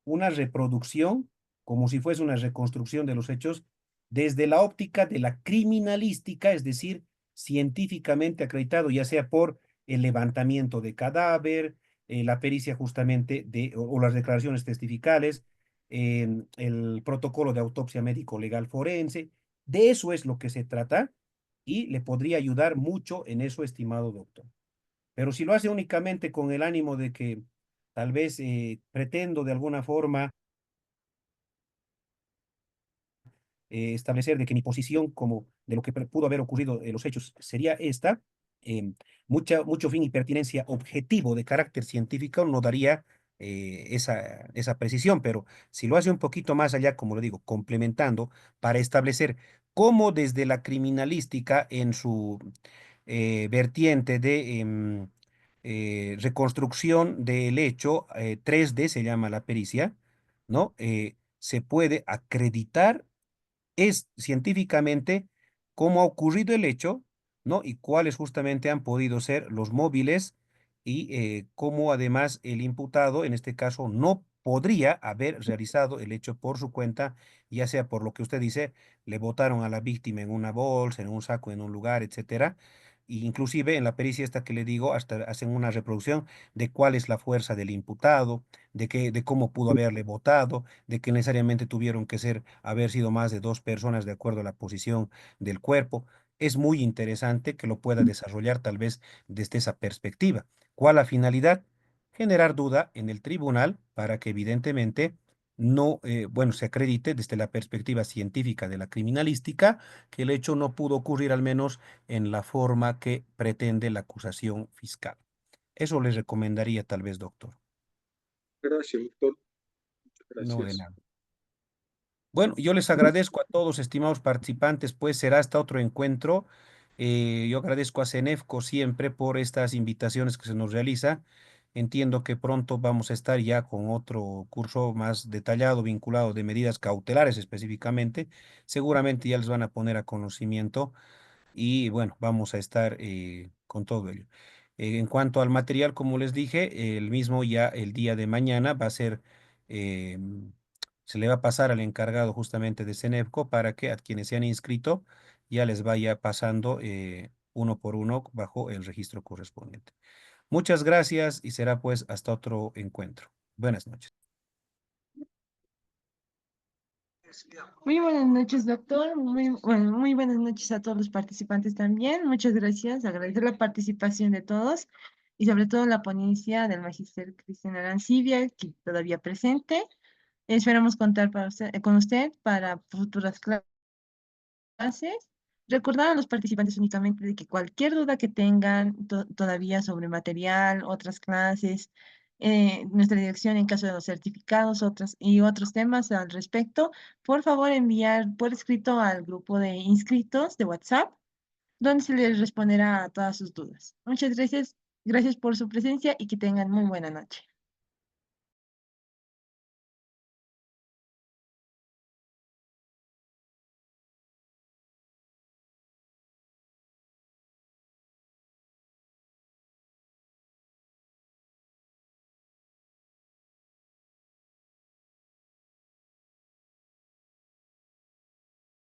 una reproducción, como si fuese una reconstrucción de los hechos, desde la óptica de la criminalística, es decir, científicamente acreditado, ya sea por el levantamiento de cadáver, la pericia justamente o las declaraciones testificales, el protocolo de autopsia médico legal forense, de eso es lo que se trata y le podría ayudar mucho en eso, estimado doctor. Pero si lo hace únicamente con el ánimo de que tal vez pretendo de alguna forma establecer de que mi posición como de lo que pudo haber ocurrido en los hechos sería esta, eh, mucho fin y pertinencia objetivo de carácter científico no daría esa precisión, pero si lo hace un poquito más allá, como lo digo, complementando para establecer cómo desde la criminalística en su vertiente de reconstrucción del hecho, 3D se llama la pericia, ¿no? Se puede acreditar es científicamente cómo ha ocurrido el hecho, ¿no? Y cuáles justamente han podido ser los móviles y cómo además el imputado, en este caso, no podría haber realizado el hecho por su cuenta, ya sea por lo que usted dice, le botaron a la víctima en una bolsa, en un saco, en un lugar, etcétera. E inclusive en la pericia esta que le digo, hasta hacen una reproducción de cuál es la fuerza del imputado, de cómo pudo haberle botado, de que necesariamente tuvieron que haber sido más de 2 personas de acuerdo a la posición del cuerpo. Es muy interesante que lo pueda desarrollar tal vez desde esa perspectiva. ¿Cuál la finalidad? Generar duda en el tribunal para que evidentemente no, bueno, se acredite desde la perspectiva científica de la criminalística que el hecho no pudo ocurrir al menos en la forma que pretende la acusación fiscal. Eso les recomendaría tal vez, doctor. Gracias, doctor. No de Gracias. nada. Bueno, yo les agradezco a todos, estimados participantes, pues será hasta otro encuentro. Yo agradezco a CENEFCO siempre por estas invitaciones que se nos realiza. Entiendo que pronto vamos a estar ya con otro curso más detallado, vinculado de medidas cautelares específicamente. Seguramente ya les van a poner a conocimiento y bueno, vamos a estar con todo ello. En cuanto al material, como les dije, el mismo ya el día de mañana va a ser, eh, se le va a pasar al encargado justamente de CENEFCO para que a quienes se han inscrito ya les vaya pasando uno por uno bajo el registro correspondiente. Muchas gracias y será pues hasta otro encuentro. Buenas noches. Muy buenas noches, doctor. Muy buenas noches a todos los participantes también. Muchas gracias. Agradecer la participación de todos y sobre todo la ponencia del magíster Cristian Arancibia, que todavía presente. Esperamos contar con usted para futuras clases. Recordar a los participantes únicamente de que cualquier duda que tengan todavía sobre material, otras clases, nuestra dirección en caso de los certificados, otros temas al respecto, por favor enviar por escrito al grupo de inscritos de WhatsApp, donde se les responderá a todas sus dudas. Muchas gracias, gracias por su presencia y que tengan muy buena noche.